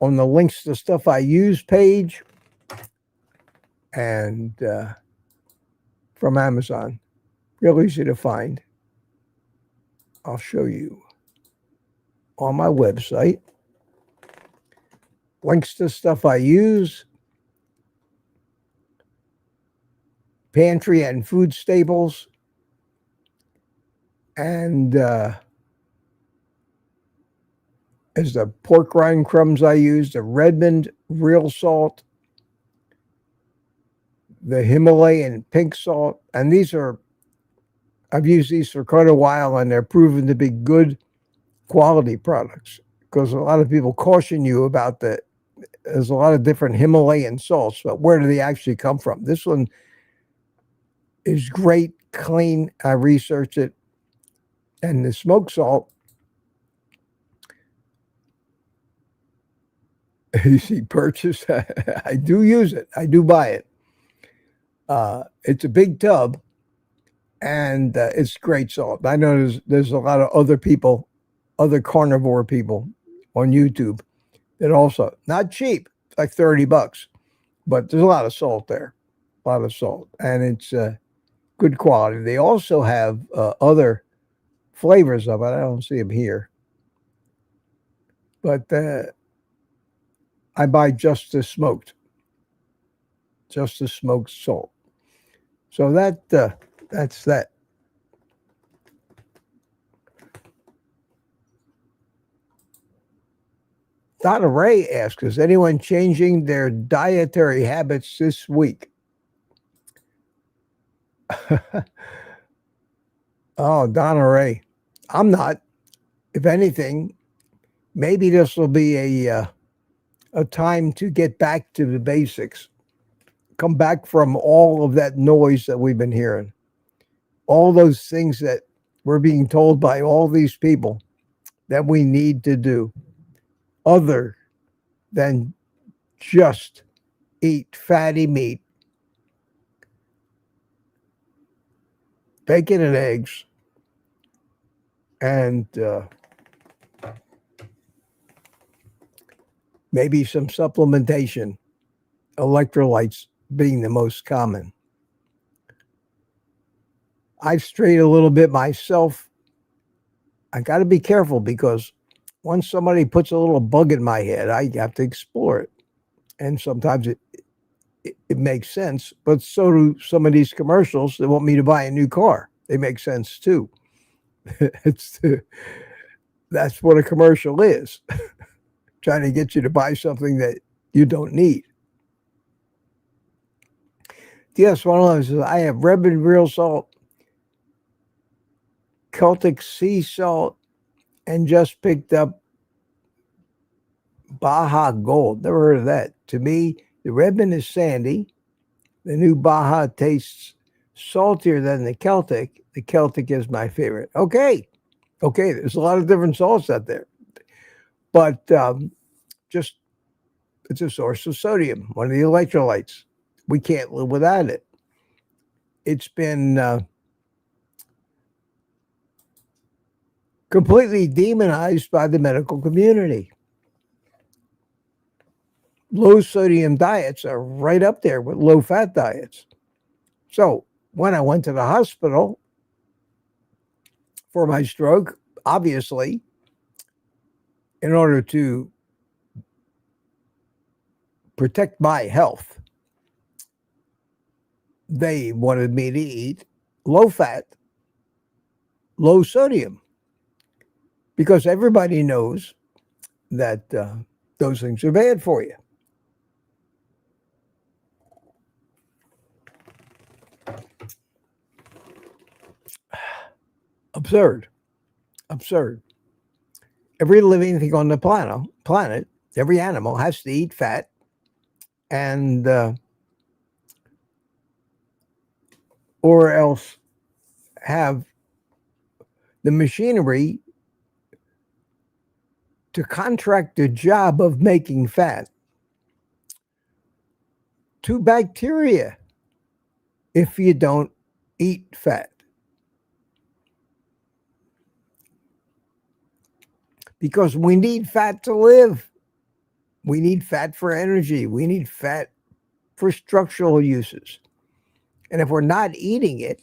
Speaker 1: on the links to stuff I use page, and from Amazon. Real easy to find. I'll show you on my website. Links to stuff I use, pantry and food staples, and is the pork rind crumbs I use, the Redmond real salt, the Himalayan pink salt, and I've used these for quite a while, and they're proven to be good quality products, because a lot of people caution you about there's a lot of different Himalayan salts, but where do they actually come from? This one is great, clean. I researched it, and the smoked salt, easy purchase. I do use it. I do buy it. It's a big tub, and it's great salt. I know there's a lot of other people, other carnivore people on YouTube that also, not cheap, it's like $30, but there's a lot of salt there, a lot of salt, and it's good quality. They also have other flavors of it. I don't see them here, but I buy just the smoked salt. So that's that. Donna Ray asks, is anyone changing their dietary habits this week? Oh, Donna Ray, I'm not. If anything, maybe this will be a time to get back to the basics. Come back from all of that noise that we've been hearing. All those things that we're being told by all these people that we need to do, other than just eat fatty meat, bacon and eggs, and maybe some supplementation, electrolytes being the most common. I've strayed a little bit myself. I got to be careful, because once somebody puts a little bug in my head, I have to explore it. And sometimes it makes sense, but so do some of these commercials that want me to buy a new car. They make sense too. That's what a commercial is. Trying to get you to buy something that you don't need. Yes, one of those is, I have Redmond real salt, Celtic sea salt, and just picked up Baja Gold. Never heard of that. To me, the Redmond is sandy. The new Baja tastes saltier than the Celtic. The Celtic is my favorite. Okay, there's a lot of different salts out there. But just, it's a source of sodium, one of the electrolytes. We can't live without it. It's been completely demonized by the medical community. Low sodium diets are right up there with low fat diets. So when I went to the hospital for my stroke, obviously, in order to protect my health, they wanted me to eat low fat, low sodium, because everybody knows that those things are bad for you. Absurd. every living thing on the planet, every animal has to eat fat, and or else have the machinery to contract the job of making fat to bacteria if you don't eat fat. Because we need fat to live. We need fat for energy. We need fat for structural uses. And if we're not eating it,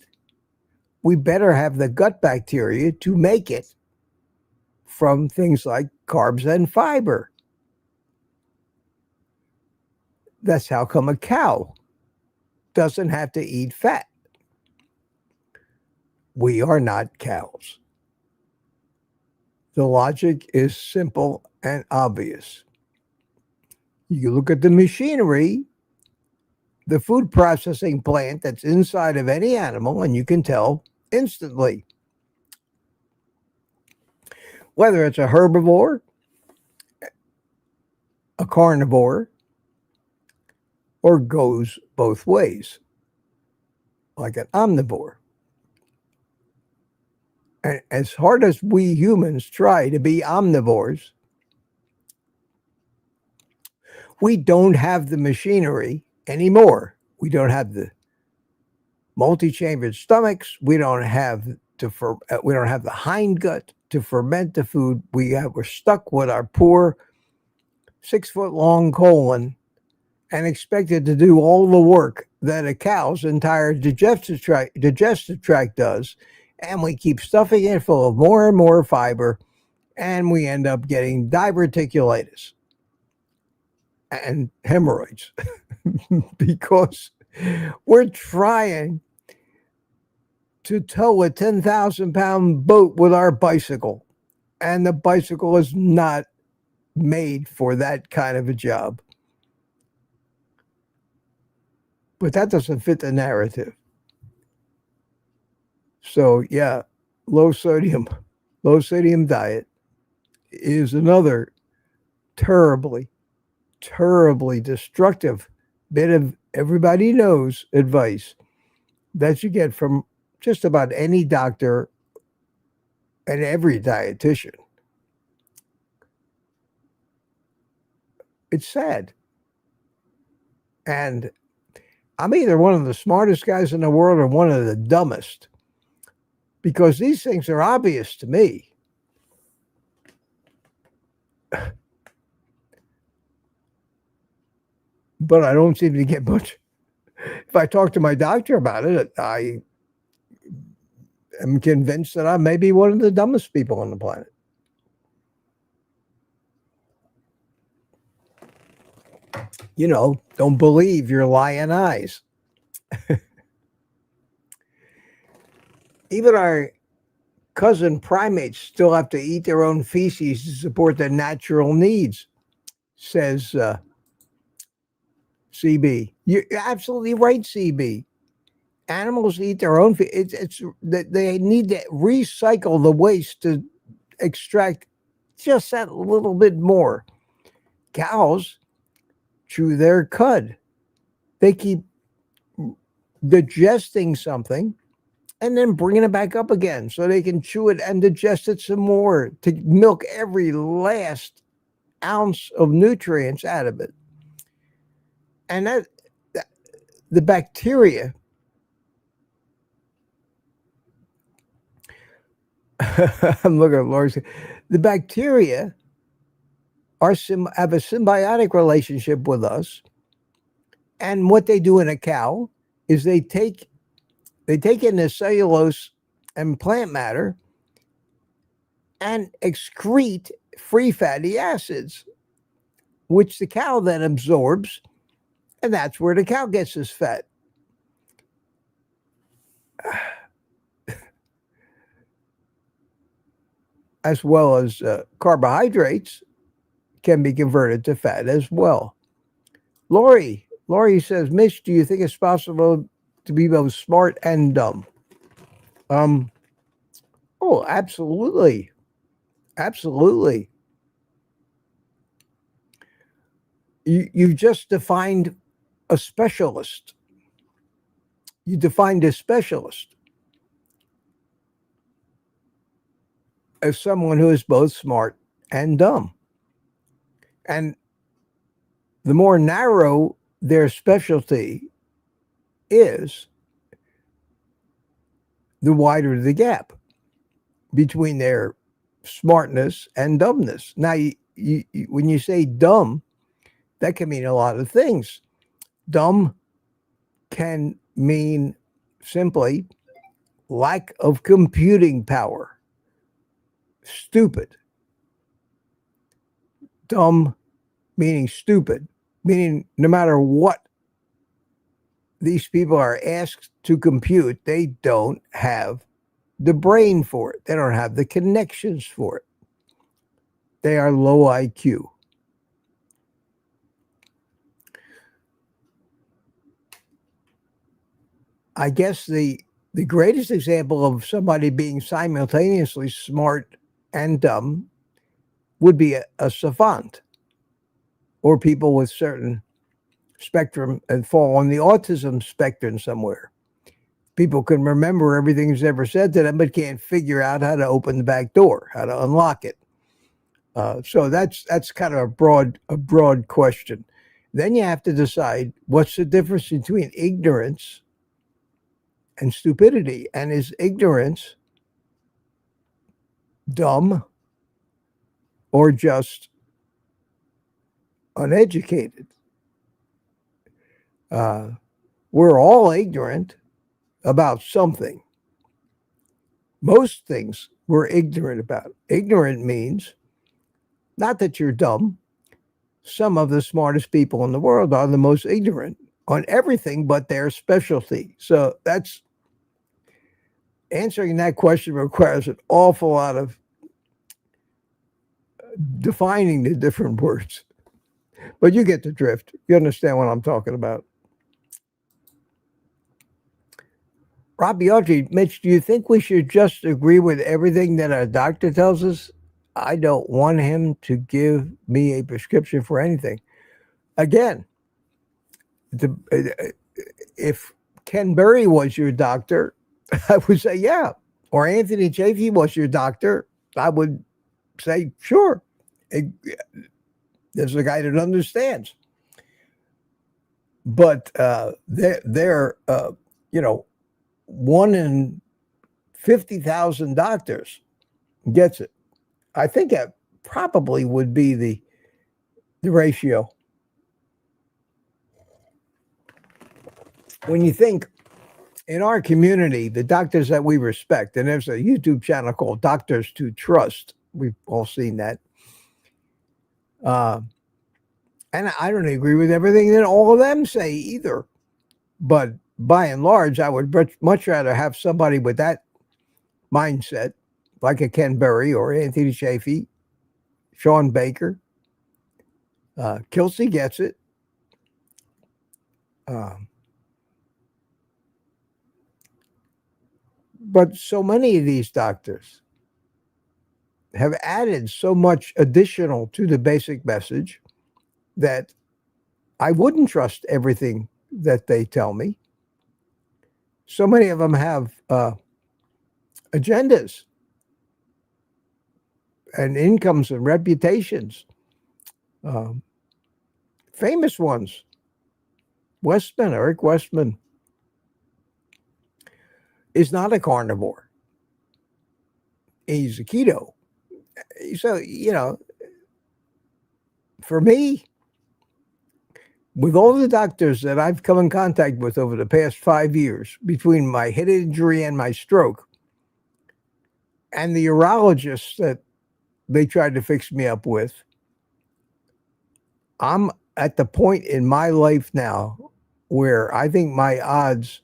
Speaker 1: we better have the gut bacteria to make it from things like carbs and fiber. That's how come a cow doesn't have to eat fat. We are not cows. The logic is simple and obvious. You look at the machinery, the food processing plant that's inside of any animal, and you can tell instantly whether it's a herbivore, a carnivore, or goes both ways, like an omnivore. And as hard as we humans try to be omnivores, we don't have the machinery anymore. We don't have the multi-chambered stomachs. We don't have the hind gut to ferment the food. We're stuck with our poor 6-foot-long colon and expected to do all the work that a cow's entire digestive tract does. And we keep stuffing it full of more and more fiber, and we end up getting diverticulitis and hemorrhoids because we're trying to tow a 10,000-pound boat with our bicycle, and the bicycle is not made for that kind of a job. But that doesn't fit the narrative. So yeah, low sodium diet is another terribly destructive bit of everybody knows advice that you get from just about any doctor and every dietitian. It's sad. And I'm either one of the smartest guys in the world or one of the dumbest, because these things are obvious to me. But I don't seem to get much. If I talk to my doctor about it, I am convinced that I may be one of the dumbest people on the planet. You know, don't believe your lying eyes. Even our cousin primates still have to eat their own feces to support their natural needs, says CB. You're absolutely right, CB. Animals eat their own feces. It's they need to recycle the waste to extract just that little bit more. Cows chew their cud. They keep digesting something and then bringing it back up again so they can chew it and digest it some more to milk every last ounce of nutrients out of it. And that the bacteria I'm looking at Lori. The bacteria have a symbiotic relationship with us. And what they do in a cow is they take in the cellulose and plant matter and excrete free fatty acids, which the cow then absorbs, and that's where the cow gets its fat. As well as carbohydrates can be converted to fat as well. Lori says, Mitch, do you think it's possible to be both smart and dumb? Oh, absolutely. Absolutely. You just defined a specialist. You defined a specialist as someone who is both smart and dumb. And the more narrow their specialty is, the wider the gap between their smartness and dumbness. Now, when you say dumb, that can mean a lot of things. Dumb can mean simply lack of computing power. Stupid. Dumb meaning stupid, meaning no matter what these people are asked to compute, they don't have the brain for it. They don't have the connections for it. They are low IQ. I guess the greatest example of somebody being simultaneously smart and dumb would be a savant, or people with certain spectrum and fall on the autism spectrum somewhere. People can remember everything that's ever said to them, but can't figure out how to open the back door, how to unlock it. So that's kind of a broad question. Then you have to decide what's the difference between ignorance and stupidity, and is ignorance dumb or just uneducated? We're all ignorant about something. Most things we're ignorant about. Ignorant means not that you're dumb. Some of the smartest people in the world are the most ignorant on everything but their specialty. So that's answering that question requires an awful lot of defining the different words. But you get the drift. You understand what I'm talking about. Robbie Audrey, Mitch, do you think we should just agree with everything that our doctor tells us? I don't want him to give me a prescription for anything. Again, if Ken Berry was your doctor, I would say, yeah. Or Anthony Chafee was your doctor, I would say, sure. There's a guy that understands. But they're 1 in 50,000 doctors gets it. I think that probably would be the ratio. When you think in our community, the doctors that we respect, and there's a YouTube channel called Doctors to Trust. We've all seen that. And I don't agree with everything that all of them say either. But by and large, I would much rather have somebody with that mindset, like a Ken Berry or Anthony Chafee, Sean Baker. Kelsey gets it. But so many of these doctors have added so much additional to the basic message that I wouldn't trust everything that they tell me. So many of them have agendas and incomes and reputations. Famous ones. Eric Westman is not a carnivore. He's a keto. So, for me, with all the doctors that I've come in contact with over the past 5 years, between my head injury and my stroke, and the urologists that they tried to fix me up with, I'm at the point in my life now where I think my odds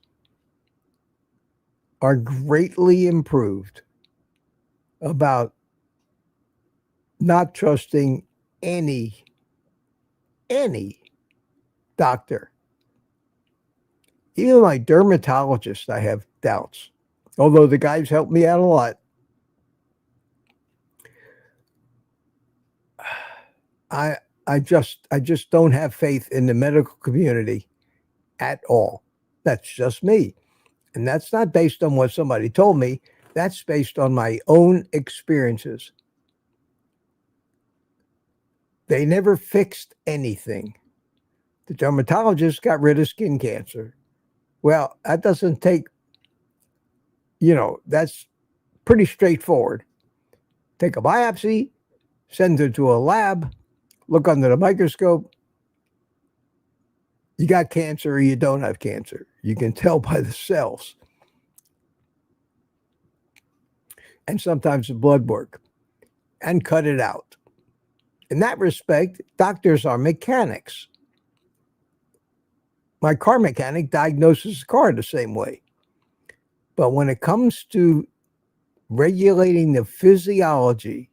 Speaker 1: are greatly improved about not trusting any doctor. Even my dermatologist, I have doubts, although the guys helped me out a lot. I just don't have faith in the medical community at all. That's just me. And that's not based on what somebody told me. That's based on my own experiences. They never fixed anything. The dermatologist got rid of skin cancer. Well, that doesn't take, that's pretty straightforward. Take a biopsy, send it to a lab, look under the microscope. You got cancer or you don't have cancer. You can tell by the cells. And sometimes the blood work, and cut it out. In that respect, doctors are mechanics. My car mechanic diagnoses a car the same way. But when it comes to regulating the physiology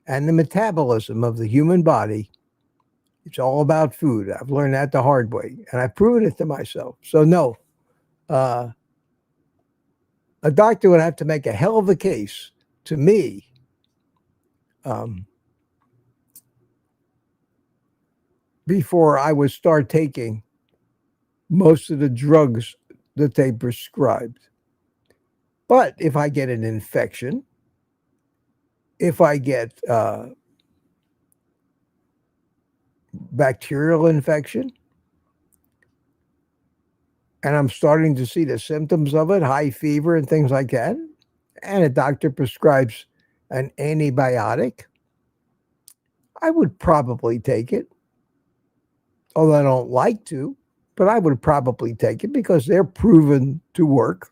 Speaker 1: and the metabolism of the human body, it's all about food. I've learned that the hard way, and I've proven it to myself. So no, a doctor would have to make a hell of a case to me before I would start taking most of the drugs that they prescribed. But if I get an infection, if I get bacterial infection, and I'm starting to see the symptoms of it, high fever and things like that, and a doctor prescribes an antibiotic, I would probably take it. Although I don't like to, but I would probably take it because they're proven to work.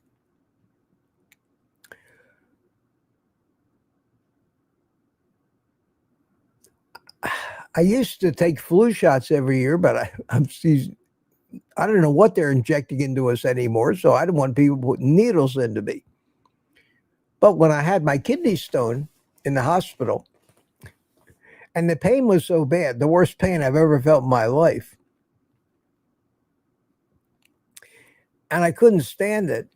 Speaker 1: I used to take flu shots every year, but I don't know what they're injecting into us anymore, so I don't want people putting needles into me. But when I had my kidney stone in the hospital, and the pain was so bad, the worst pain I've ever felt in my life, and I couldn't stand it,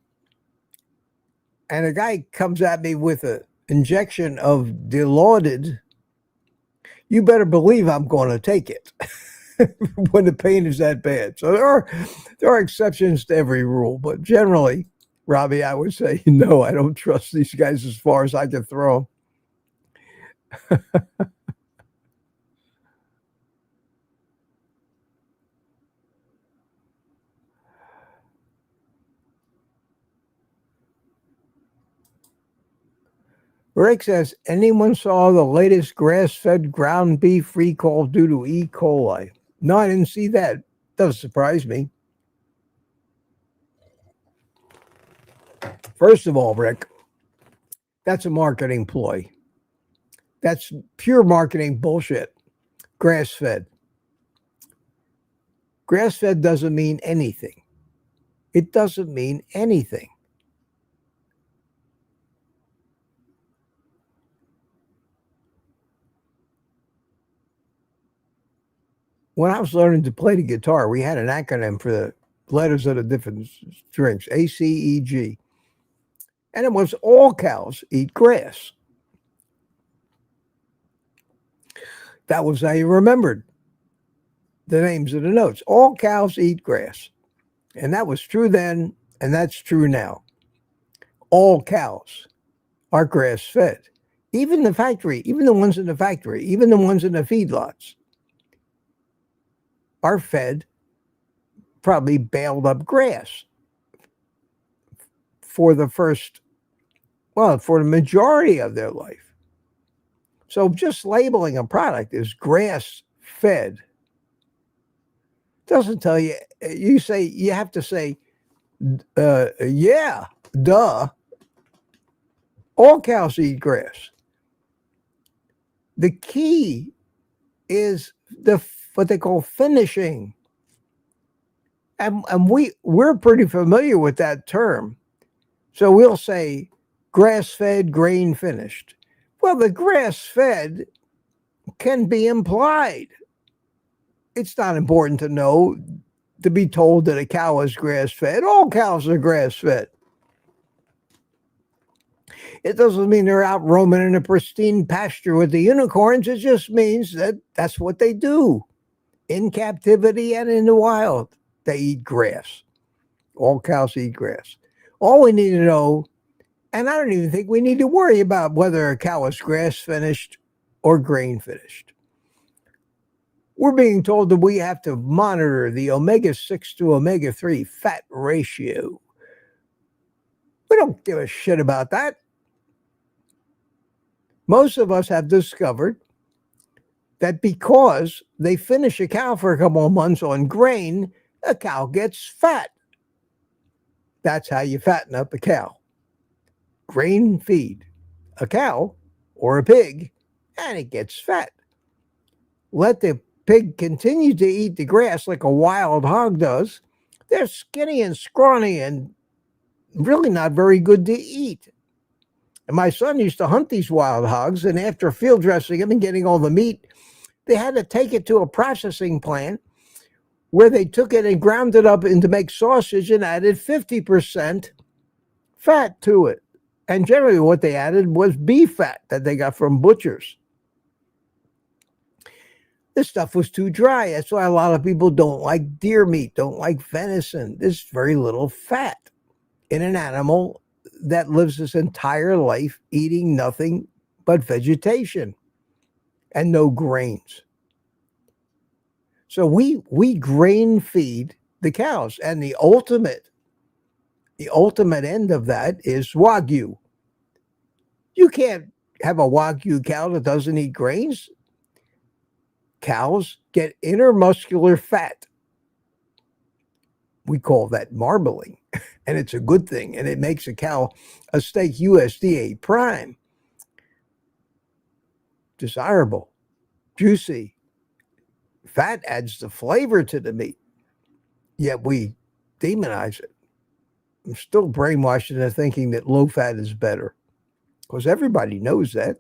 Speaker 1: and a guy comes at me with an injection of Dilaudid, you better believe I'm going to take it when the pain is that bad. So there are exceptions to every rule, but generally, Robbie, I would say, no, I don't trust these guys as far as I can throw them. Rick says, anyone saw the latest grass-fed ground beef recall due to E. coli? No, I didn't see that. Doesn't surprise me. First of all, Rick, that's a marketing ploy. That's pure marketing bullshit. Grass-fed. Grass-fed doesn't mean anything. It doesn't mean anything. When I was learning to play the guitar, we had an acronym for the letters of the different strings, A, C, E, G. And it was all cows eat grass. That was how you remembered the names of the notes. All cows eat grass. And that was true then, and that's true now. All cows are grass-fed. Even the factory, even the ones in the factory, even the ones in the feedlots are fed probably baled up grass for the majority of their life. So just labeling a product as grass-fed doesn't tell you. You have to say, yeah, duh. All cows eat grass. The key is what they call finishing. And we're pretty familiar with that term. So we'll say grass-fed, grain-finished. Well, the grass-fed can be implied. It's not important to be told that a cow is grass-fed. All cows are grass-fed. It doesn't mean they're out roaming in a pristine pasture with the unicorns. It just means that that's what they do in captivity and in the wild. They eat grass. All cows eat grass. All we need to know, and I don't even think we need to worry about whether a cow is grass finished or grain finished. We're being told that we have to monitor the omega-6 to omega-3 fat ratio. We don't give a shit about that. Most of us have discovered that because they finish a cow for a couple of months on grain, a cow gets fat. That's how you fatten up a cow. Grain feed a cow or a pig, and it gets fat. Let the pig continue to eat the grass like a wild hog does. They're skinny and scrawny and really not very good to eat. And my son used to hunt these wild hogs, and after field dressing them and getting all the meat, they had to take it to a processing plant where they took it and ground it up to make sausage and added 50% fat to it. And generally what they added was beef fat that they got from butchers. This stuff was too dry. That's why a lot of people don't like deer meat, don't like venison. There's very little fat in an animal that lives its entire life eating nothing but vegetation and no grains. So we grain feed the cows, and the ultimate end of that is Wagyu. You can't have a Wagyu cow that doesn't eat grains. Cows get intermuscular fat. We call that marbling, and it's a good thing, and it makes a cow a steak USDA prime. Desirable, juicy. Fat adds the flavor to the meat, yet we demonize it. I'm still brainwashed into thinking that low fat is better, because everybody knows that.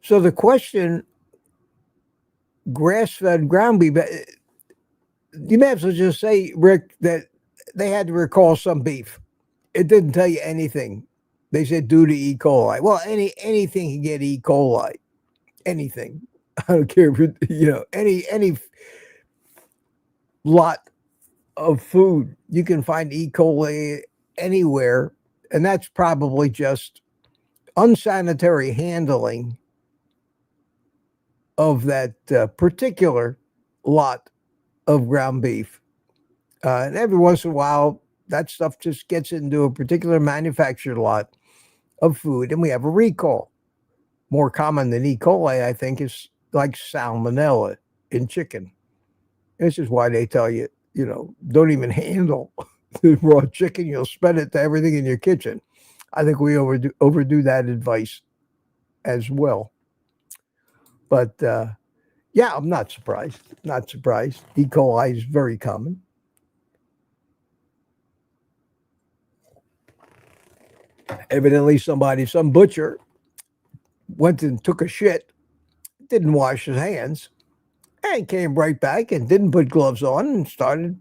Speaker 1: So the question, grass-fed ground beef, you may as well just say, Rick, that they had to recall some beef. It didn't tell you anything. They said due to E. coli. Well, anything can get E. coli. Anything. I don't care if any lot of food, you can find E. coli anywhere, and that's probably just unsanitary handling of that particular lot of ground beef. And every once in a while, that stuff just gets into a particular manufactured lot of food, and we have a recall. More common than E. coli, I think, is like salmonella in chicken. This is why they tell you, don't even handle the raw chicken. You'll spread it to everything in your kitchen. I think we overdo that advice as well. But yeah, I'm not surprised. Not surprised. E. coli is very common. Evidently, some butcher went and took a shit, didn't wash his hands, and came right back and didn't put gloves on and started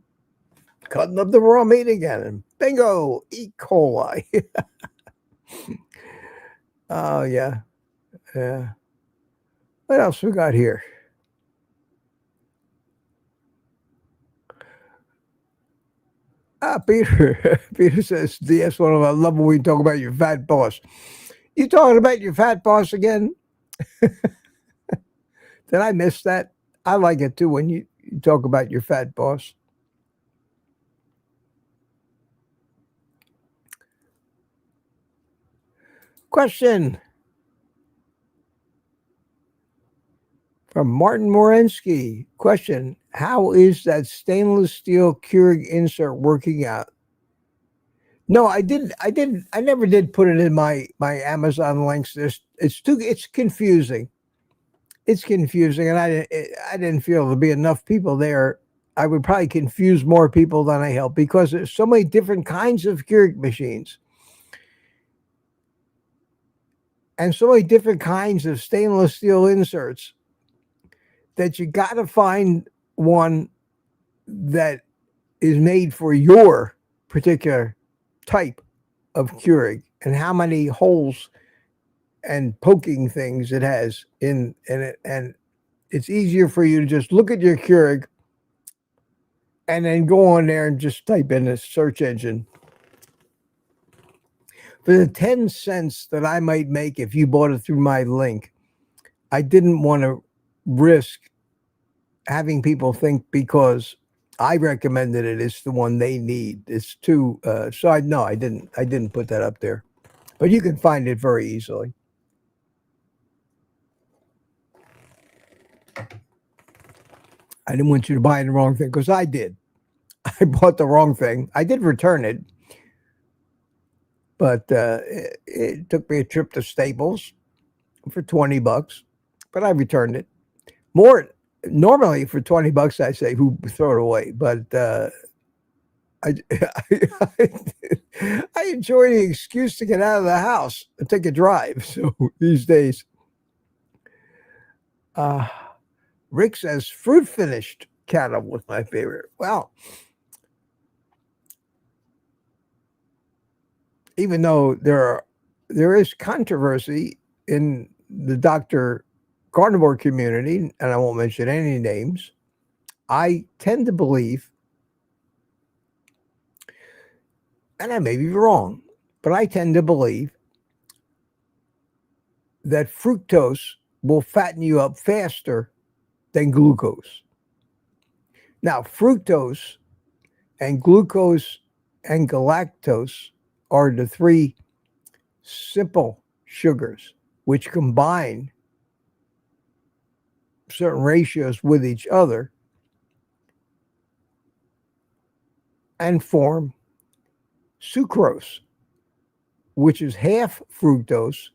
Speaker 1: cutting up the raw meat again. And bingo, E. coli. Oh, yeah. Yeah. What else we got here? Peter. Peter says, DS, one of I love when we talk about your fat boss. You talking about your fat boss again? Did I miss that? I like it too when you talk about your fat boss. Question from Martin Morensky. Question: how is that stainless steel Keurig insert working out? No, I never did put it in my Amazon links. It's confusing. It's confusing, and I didn't feel there'd be enough people there. I would probably confuse more people than I help, because there's so many different kinds of Keurig machines and so many different kinds of stainless steel inserts that you got to find one that is made for your particular type of Keurig and how many holes and poking things it has in it. And it's easier for you to just look at your Keurig and then go on there and just type in a search engine. For the 10 cents that I might make if you bought it through my link, I didn't want to risk having people think because I recommended it, it's the one they need. It's too so I didn't put that up there. But you can find it very easily. I didn't want you to buy the wrong thing because I did. I bought the wrong thing. I did return it, but it took me a trip to Staples for $20, but I returned it. More normally for $20, I say, who throw it away. But I enjoy the excuse to get out of the house and take a drive. So these days, Rick says fruit finished cattle was my favorite. Well, even though there is controversy in the Dr. Carnivore community, and I won't mention any names, I tend to believe, and I may be wrong, but I tend to believe that fructose will fatten you up faster than glucose. Now, fructose and glucose and galactose are the three simple sugars which combine certain ratios with each other and form sucrose, which is half fructose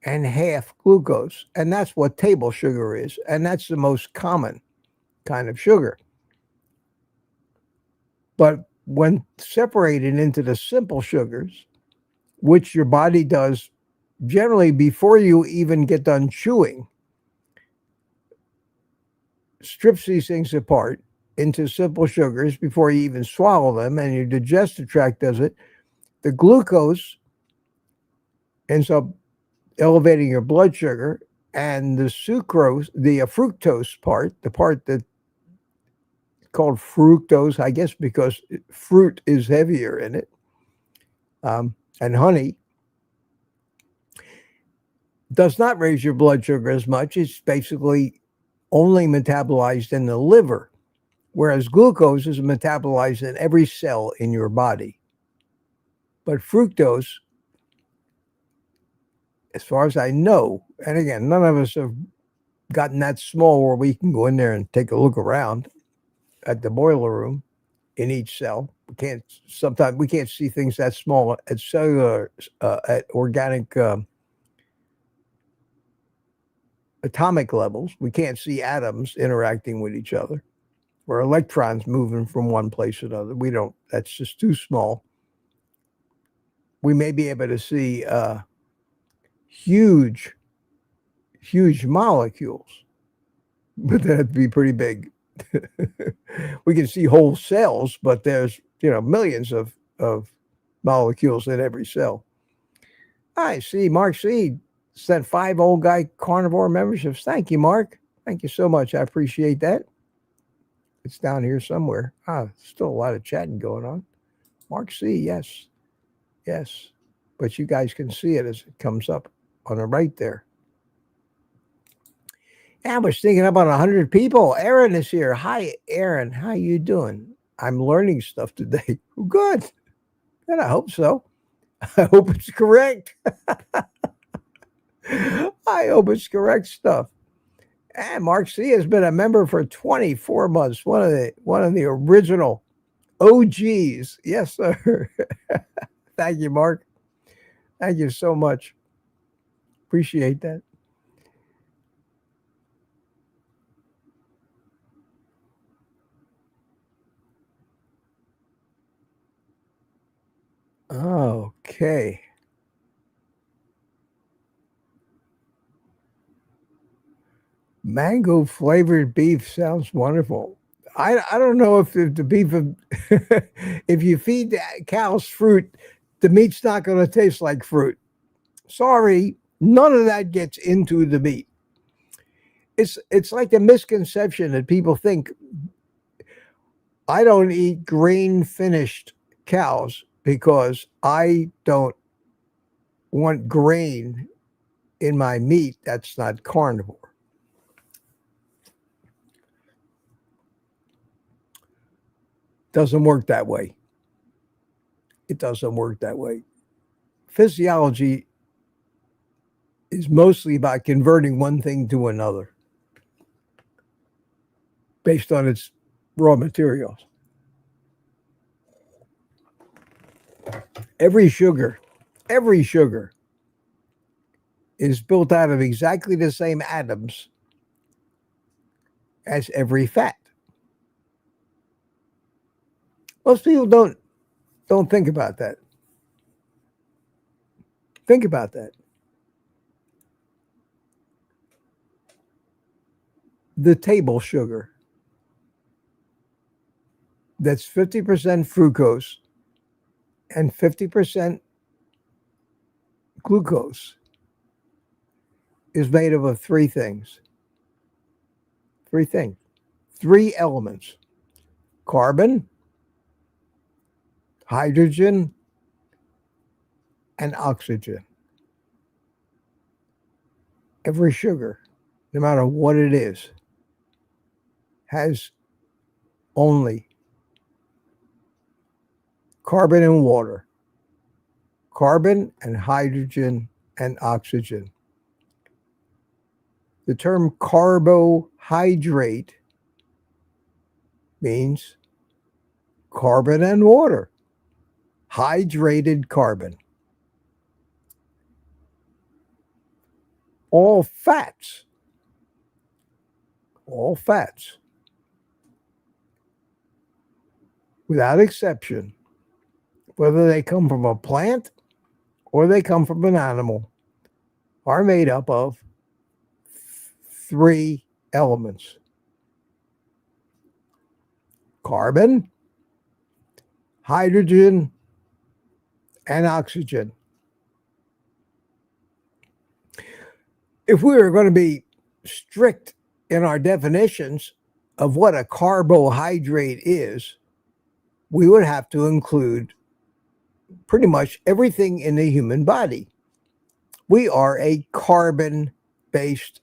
Speaker 1: and half glucose. And that's what table sugar is. And that's the most common kind of sugar. But when separated into the simple sugars, which your body does generally before you even get done chewing, strips these things apart into simple sugars before you even swallow them, and your digestive tract does it. The glucose ends up elevating your blood sugar, and the sucrose, the fructose part, the part that called fructose, I guess because fruit is heavier in it, and honey does not raise your blood sugar as much. It's basically only metabolized in the liver, whereas glucose is metabolized in every cell in your body. But fructose, as far as I know, and again, none of us have gotten that small where we can go in there and take a look around at the boiler room in each cell. Sometimes we can't see things that small at cellular, at organic atomic levels. We can't see atoms interacting with each other or electrons moving from one place to another. We don't, that's just too small. We may be able to see huge molecules, but that'd be pretty big. We can see whole cells, but there's, millions of molecules in every cell. I see Mark C sent 5 Old Guy Carnivore memberships. Thank you, Mark. Thank you so much. I appreciate that. It's down here somewhere. Still a lot of chatting going on. Mark C, yes. But you guys can see it as it comes up on the right there. And I was thinking about 100 people. Aaron is here. Hi, Aaron. How you doing? I'm learning stuff today. Good. And I hope so. I hope it's correct. I hope it's correct stuff. And Mark C has been a member for 24 months. One of the original OGs. Yes, sir. Thank you, Mark. Thank you so much. Appreciate that. Okay. Mango flavored beef sounds wonderful. I don't know if the beef, if you feed the cows fruit, the meat's not going to taste like fruit. Sorry, none of that gets into the meat. It's like the misconception that people think I don't eat grain finished cows because I don't want grain in my meat. That's not carnivore. Doesn't work that way. It doesn't work that way. Physiology is mostly about converting one thing to another based on its raw materials. Every sugar is built out of exactly the same atoms as every fat. Most people don't think about that. Think about that. The table sugar that's 50% fructose and 50% glucose is made up of three things. Three elements: carbon, hydrogen, and oxygen. Every sugar, no matter what it is, has only carbon and water, carbon and hydrogen and oxygen. The term carbohydrate means carbon and water, hydrated carbon. All fats, without exception, whether they come from a plant or they come from an animal, are made up of three elements: carbon, hydrogen, and oxygen. If we were going to be strict in our definitions of what a carbohydrate is, we would have to include pretty much everything in the human body. We are a carbon-based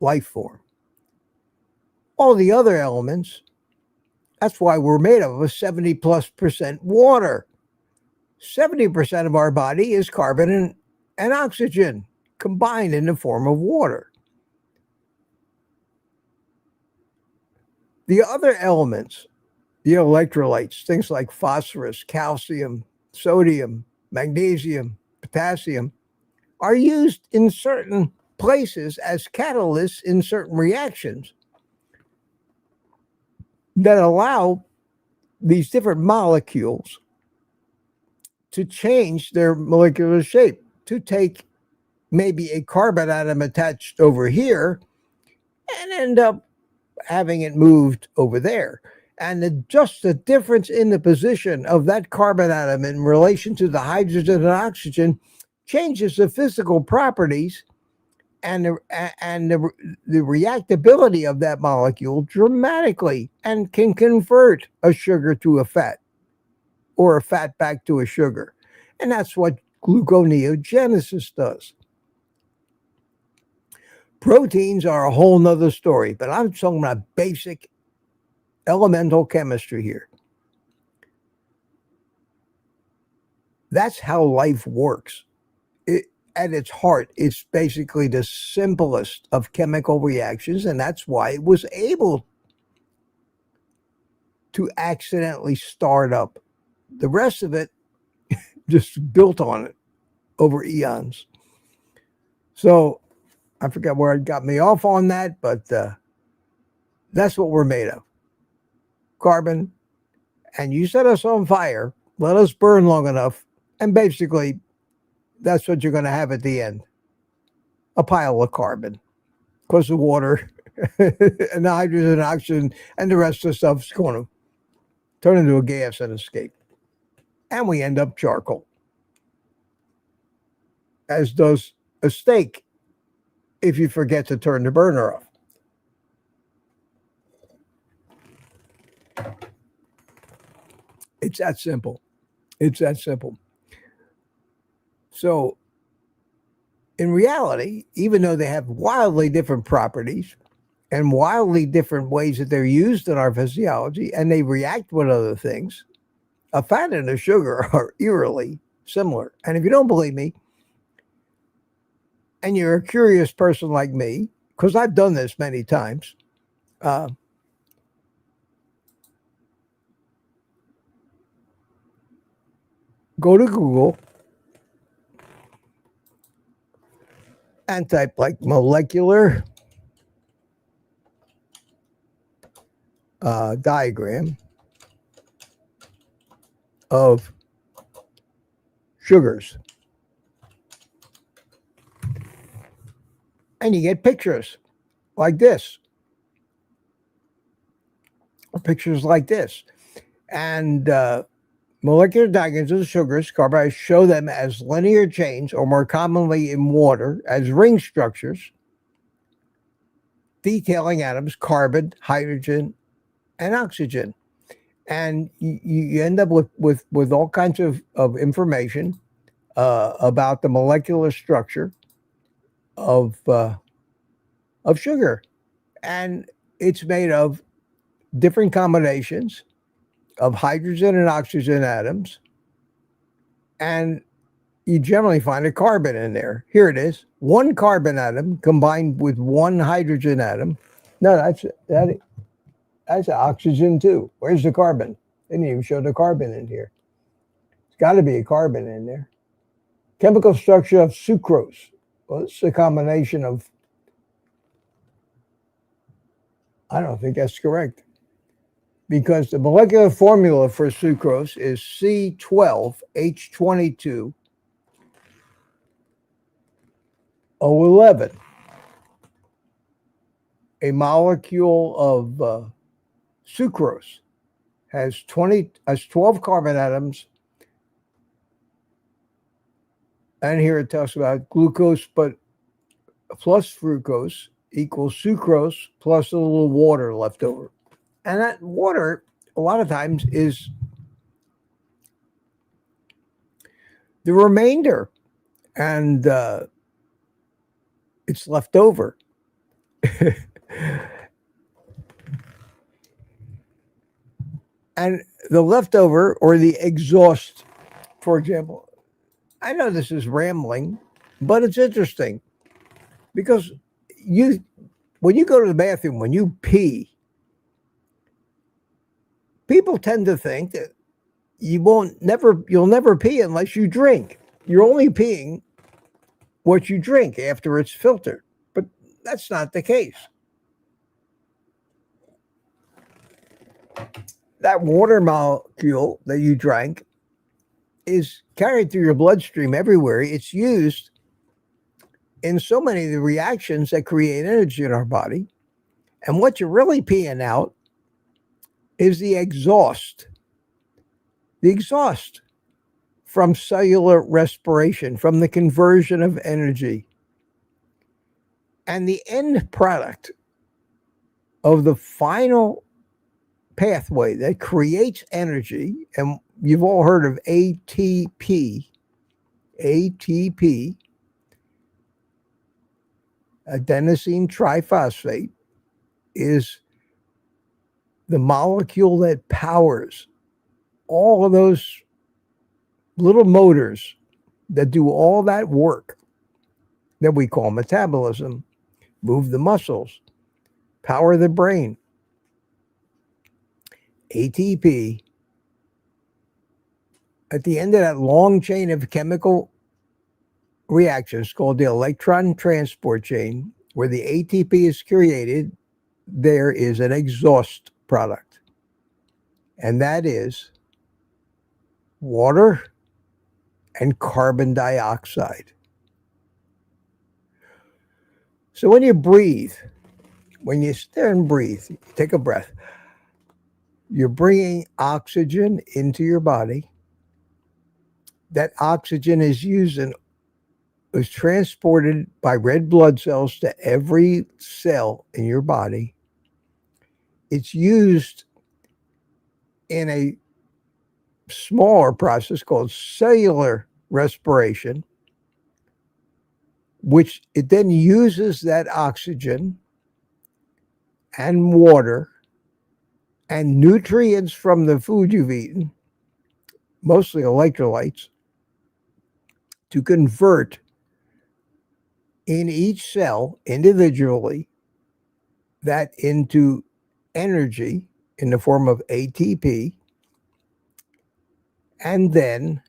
Speaker 1: life form. All the other elements, that's why we're made of 70+% water. 70% of our body is carbon and oxygen combined in the form of water. The other elements, the electrolytes, things like phosphorus, calcium, sodium, magnesium, potassium, are used in certain places as catalysts in certain reactions that allow these different molecules to change their molecular shape, to take maybe a carbon atom attached over here and end up having it moved over there. And just the difference in the position of that carbon atom in relation to the hydrogen and oxygen changes the physical properties and the reactability of that molecule dramatically, and can convert a sugar to a fat or a fat back to a sugar. And that's what gluconeogenesis does. Proteins are a whole nother story, but I'm talking about basic elemental chemistry here. That's how life works. At its heart, it's basically the simplest of chemical reactions, and that's why it was able to accidentally start up. The rest of it just built on it over eons. So I forgot where it got me off on that, but that's what we're made of. Carbon. And you set us on fire, let us burn long enough, and basically that's what you're going to have at the end. A pile of carbon, because the water and the hydrogen and oxygen and the rest of the stuff's going to turn into a gas and escape. And we end up charcoal, as does a steak if you forget to turn the burner off. It's that simple. It's that simple. So, in reality, even though they have wildly different properties and wildly different ways that they're used in our physiology, and they react with other things, a fat and a sugar are eerily similar. And if you don't believe me, and you're a curious person like me, because I've done this many times, go to Google and type like molecular diagram of sugars. And you get pictures like this. Pictures like this. And molecular diagrams of sugars, carbohydrates, show them as linear chains, or more commonly in water, as ring structures, detailing atoms, carbon, hydrogen, and oxygen. And you end up with all kinds of information about the molecular structure of sugar. And it's made of different combinations of hydrogen and oxygen atoms, and you generally find a carbon in there. Here it is, one carbon atom combined with one hydrogen atom. No, that's oxygen too. Where's the carbon? They didn't even show the carbon in here. It's got to be a carbon in there. Chemical structure of sucrose. Well, it's a combination of, I don't think that's correct, because the molecular formula for sucrose is C12H22O11. A molecule of sucrose has 12 carbon atoms, and here it talks about glucose but plus fructose equals sucrose plus a little water left over. And that water, a lot of times, is the remainder, and it's left over. And the leftover, or the exhaust, for example, I know this is rambling, but it's interesting, because when you go to the bathroom, when you pee, people tend to think that you'll never pee unless you drink. You're only peeing what you drink after it's filtered, but that's not the case. That water molecule that you drank is carried through your bloodstream everywhere. It's used in so many of the reactions that create energy in our body. And what you're really peeing out is the exhaust. The exhaust from cellular respiration, from the conversion of energy. And the end product of the final pathway that creates energy, and you've all heard of ATP, adenosine triphosphate, is the molecule that powers all of those little motors that do all that work that we call metabolism, move the muscles, power the brain. ATP, at the end of that long chain of chemical reactions called the electron transport chain, where the ATP is created, there is an exhaust product. And that is water and carbon dioxide. So when you breathe, when you sit there and breathe, take a breath, you're bringing oxygen into your body. That oxygen is used and is transported by red blood cells to every cell in your body. It's used in a smaller process called cellular respiration, which it then uses that oxygen and water and nutrients from the food you've eaten, mostly electrolytes, to convert in each cell individually that into energy in the form of ATP. And then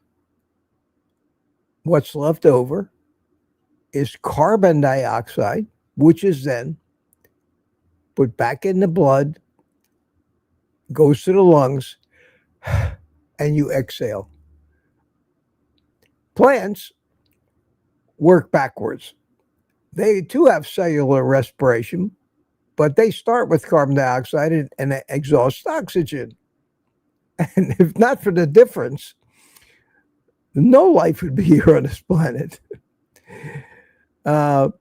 Speaker 1: what's left over is carbon dioxide, which is then put back in the blood, goes to the lungs, and you exhale. Plants work backwards. They too have cellular respiration, but they start with carbon dioxide and exhaust oxygen. And if not for the difference, no life would be here on this planet. But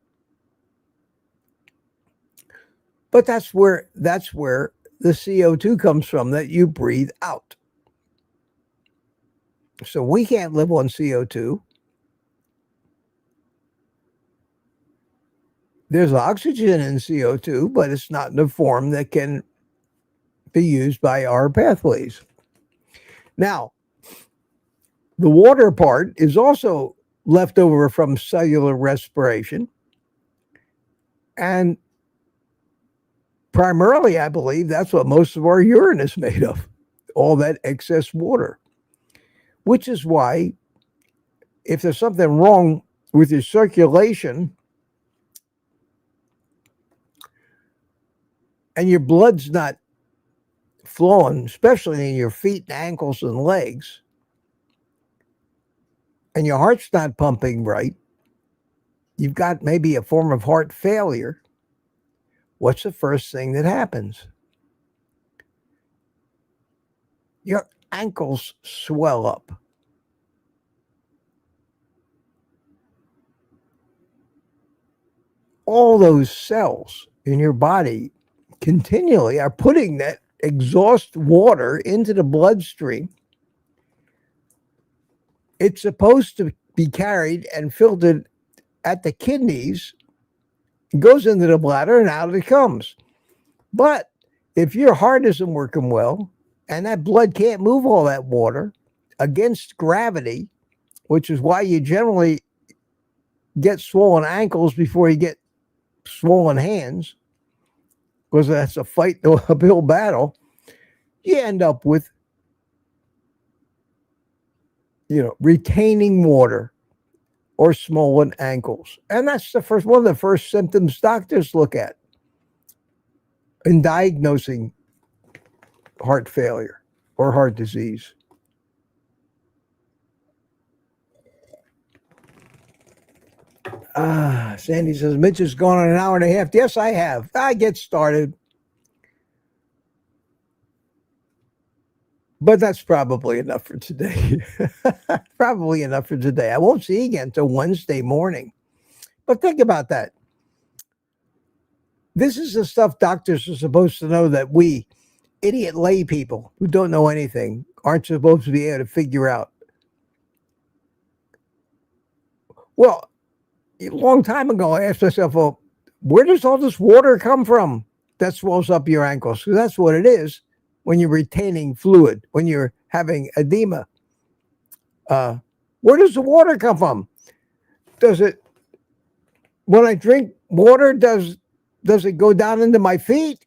Speaker 1: that's where the CO2 comes from that you breathe out. So we can't live on CO2. There's oxygen in CO2, but it's not in a form that can be used by our pathways. Now, the water part is also left over from cellular respiration. And primarily, I believe that's what most of our urine is made of, all that excess water. Which is why if there's something wrong with your circulation and your blood's not flowing, especially in your feet and ankles and legs, and your heart's not pumping right, you've got maybe a form of heart failure. What's the first thing that happens? Your ankles swell up. All those cells in your body continually are putting that exhaust water into the bloodstream. It's supposed to be carried and filtered at the kidneys, goes into the bladder, and out it comes. But if your heart isn't working well and that blood can't move all that water against gravity, which is why you generally get swollen ankles before you get swollen hands, because that's a fight, uphill battle, you end up with, retaining water or swollen ankles. And that's one of the first symptoms doctors look at in diagnosing heart failure or heart disease. Sandy says, Mitch has gone on an hour and a half. Yes, I have. I get started. But that's probably enough for today. Probably enough for today. I won't see you again until Wednesday morning. But think about that. This is the stuff doctors are supposed to know that we, idiot lay people who don't know anything, aren't supposed to be able to figure out. Well, a long time ago, I asked myself, well, where does all this water come from that swells up your ankles? Because that's what it is when you're retaining fluid, when you're having edema. Where does the water come from? When I drink water, does it go down into my feet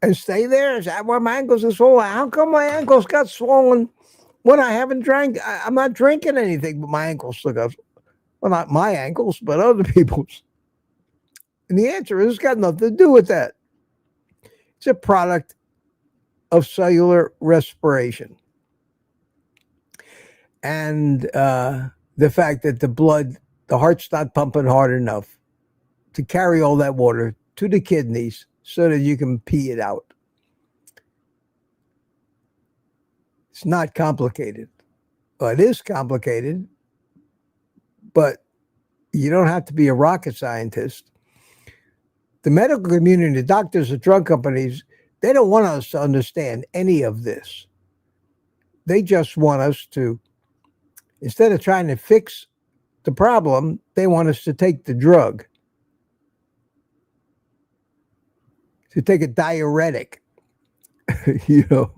Speaker 1: and stay there? Is that why my ankles are swollen? How come my ankles got swollen when I haven't drank? I'm not drinking anything, but my ankles still got, well, not my ankles, but other people's. And the answer is it's got nothing to do with that. It's a product of cellular respiration. And the fact that the heart's not pumping hard enough to carry all that water to the kidneys so that you can pee it out. It's not complicated. Well, it is complicated, but you don't have to be a rocket scientist. The medical community, the doctors, the drug companies, they don't want us to understand any of this. They just want us to, instead of trying to fix the problem, they want us to take the drug, to take a diuretic, to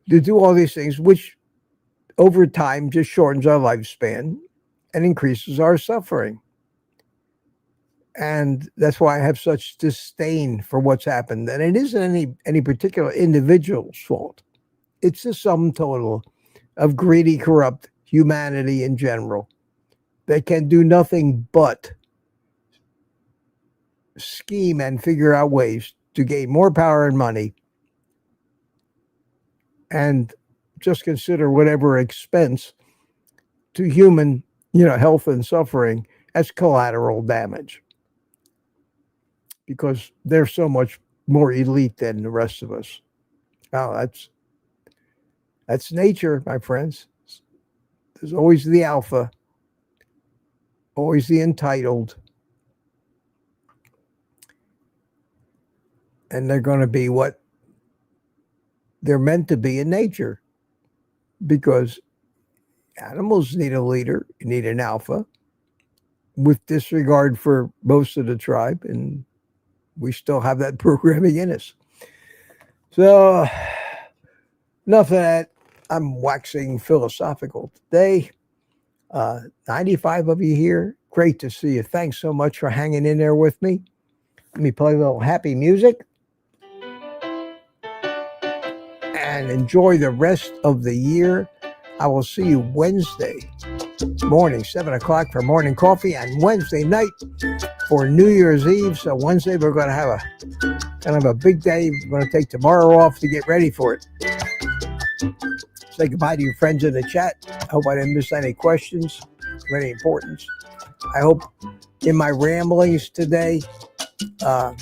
Speaker 1: do all these things, which over time just shortens our lifespan and increases our suffering. And that's why I have such disdain for what's happened. And it isn't any particular individual's fault. It's the sum total of greedy, corrupt humanity in general. They can do nothing but scheme and figure out ways to gain more power and money, and just consider whatever expense to human, health and suffering as collateral damage, because they're so much more elite than the rest of us. Oh, that's nature, my friends. There's always the alpha, always the entitled, and they're going to be what they're meant to be in nature, because animals need a leader, you need an alpha, with disregard for most of the tribe, and we still have that programming in us. So enough of that. I'm waxing philosophical today. 95 of you here. Great to see you. Thanks so much for hanging in there with me. Let me play a little happy music and enjoy the rest of the year. I will see you Wednesday morning, 7 o'clock for morning coffee, and Wednesday night for New Year's Eve. So Wednesday, we're going to have a big day. We're going to take tomorrow off to get ready for it. Say goodbye to your friends in the chat. I hope I didn't miss any questions of any importance. I hope in my ramblings today, I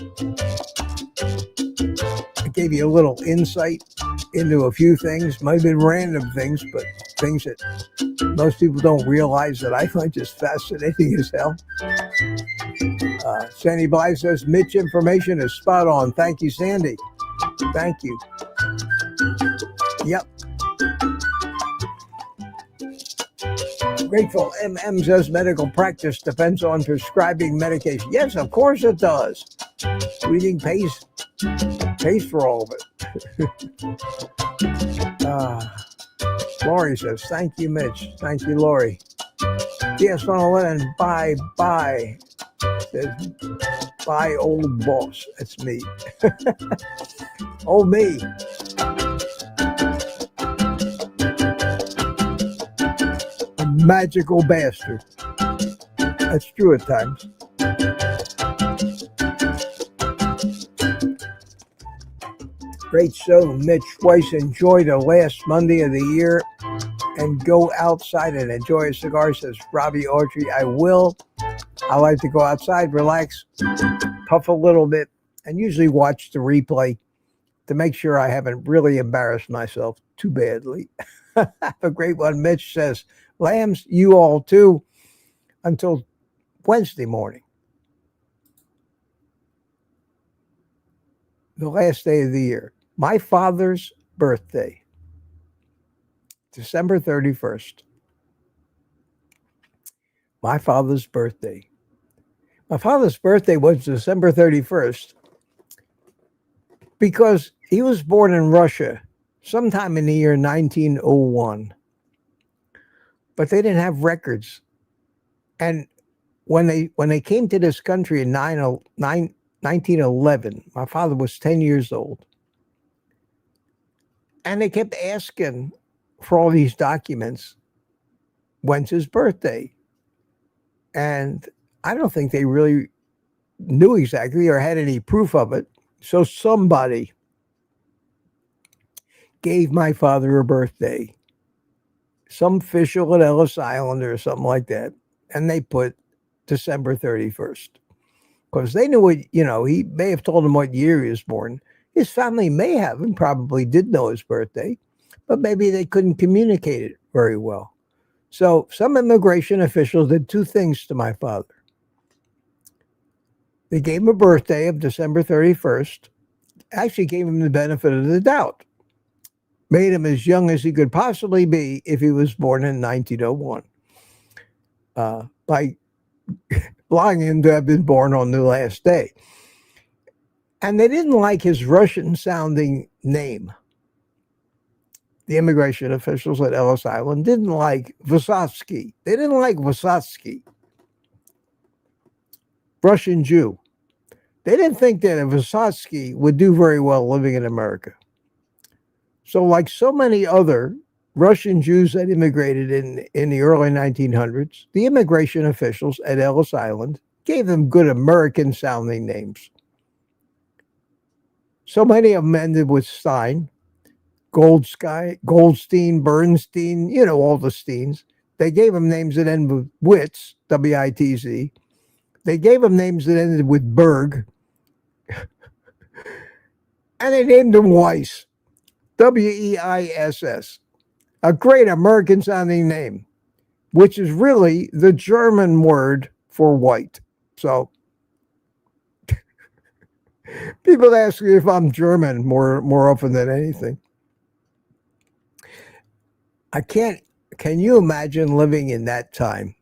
Speaker 1: gave you a little insight into a few things. Might have been random things, but things that most people don't realize that I find just fascinating as hell. Sandy Bly says, Mitch information is spot on. Thank you, Sandy. Thank you. Yep. Grateful MM says medical practice depends on prescribing medication. Yes, of course it does. Reading pays for all of it. Lori says, thank you, Mitch. Thank you, Lori. DS111, bye. Says, bye, old boss. That's me. Oh, me. A magical bastard. That's true at times. Great show, Mitch Weiss. Enjoy the last Monday of the year and go outside and enjoy a cigar, says Robbie Autry. I will. I like to go outside, relax, puff a little bit, and usually watch the replay to make sure I haven't really embarrassed myself too badly. Have a great one. Mitch says, Lambs, you all too, until Wednesday morning. The last day of the year. My father's birthday, December 31st. My father's birthday. My father's birthday was December 31st because he was born in Russia sometime in the year 1901. But they didn't have records. And when they came to this country in 1911, my father was 10 years old. And they kept asking for all these documents. When's his birthday? And I don't think they really knew exactly or had any proof of it. So somebody gave my father a birthday. Some official at Ellis Island or something like that. And they put December 31st. because they knew what, he may have told them what year he was born. His family may have and probably did know his birthday, but maybe they couldn't communicate it very well. So some immigration officials did two things to my father. They gave him a birthday of December 31st, actually gave him the benefit of the doubt, made him as young as he could possibly be if he was born in 1901, by allowing him to have been born on the last day. And they didn't like his Russian-sounding name. The immigration officials at Ellis Island didn't like Vysotsky. They didn't like Vysotsky, Russian Jew. They didn't think that a Vysotsky would do very well living in America. So like so many other Russian Jews that immigrated in the early 1900s, the immigration officials at Ellis Island gave them good American-sounding names. So many of them ended with Stein, Goldstein, Bernstein, all the Steins. They gave them names that ended with Witz, W-I-T-Z. They gave them names that ended with Berg. And they named him Weiss, W-E-I-S-S. A great American-sounding name, which is really the German word for white. So people ask me if I'm German more often than anything. Can you imagine living in that time?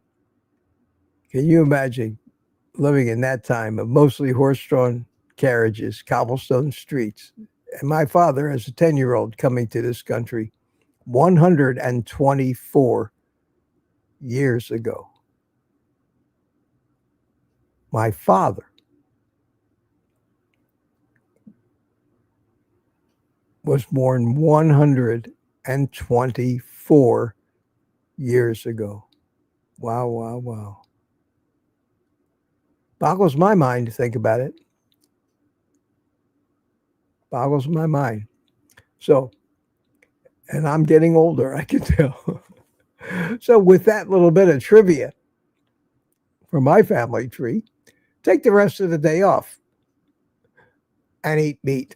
Speaker 1: Can you imagine living in that time of mostly horse-drawn carriages, cobblestone streets, and my father as a 10-year-old coming to this country 124 years ago? My father was born 124 years ago. Wow, wow, wow. Boggles my mind to think about it. Boggles my mind. So, and I'm getting older, I can tell. So with that little bit of trivia for my family tree, take the rest of the day off and eat meat.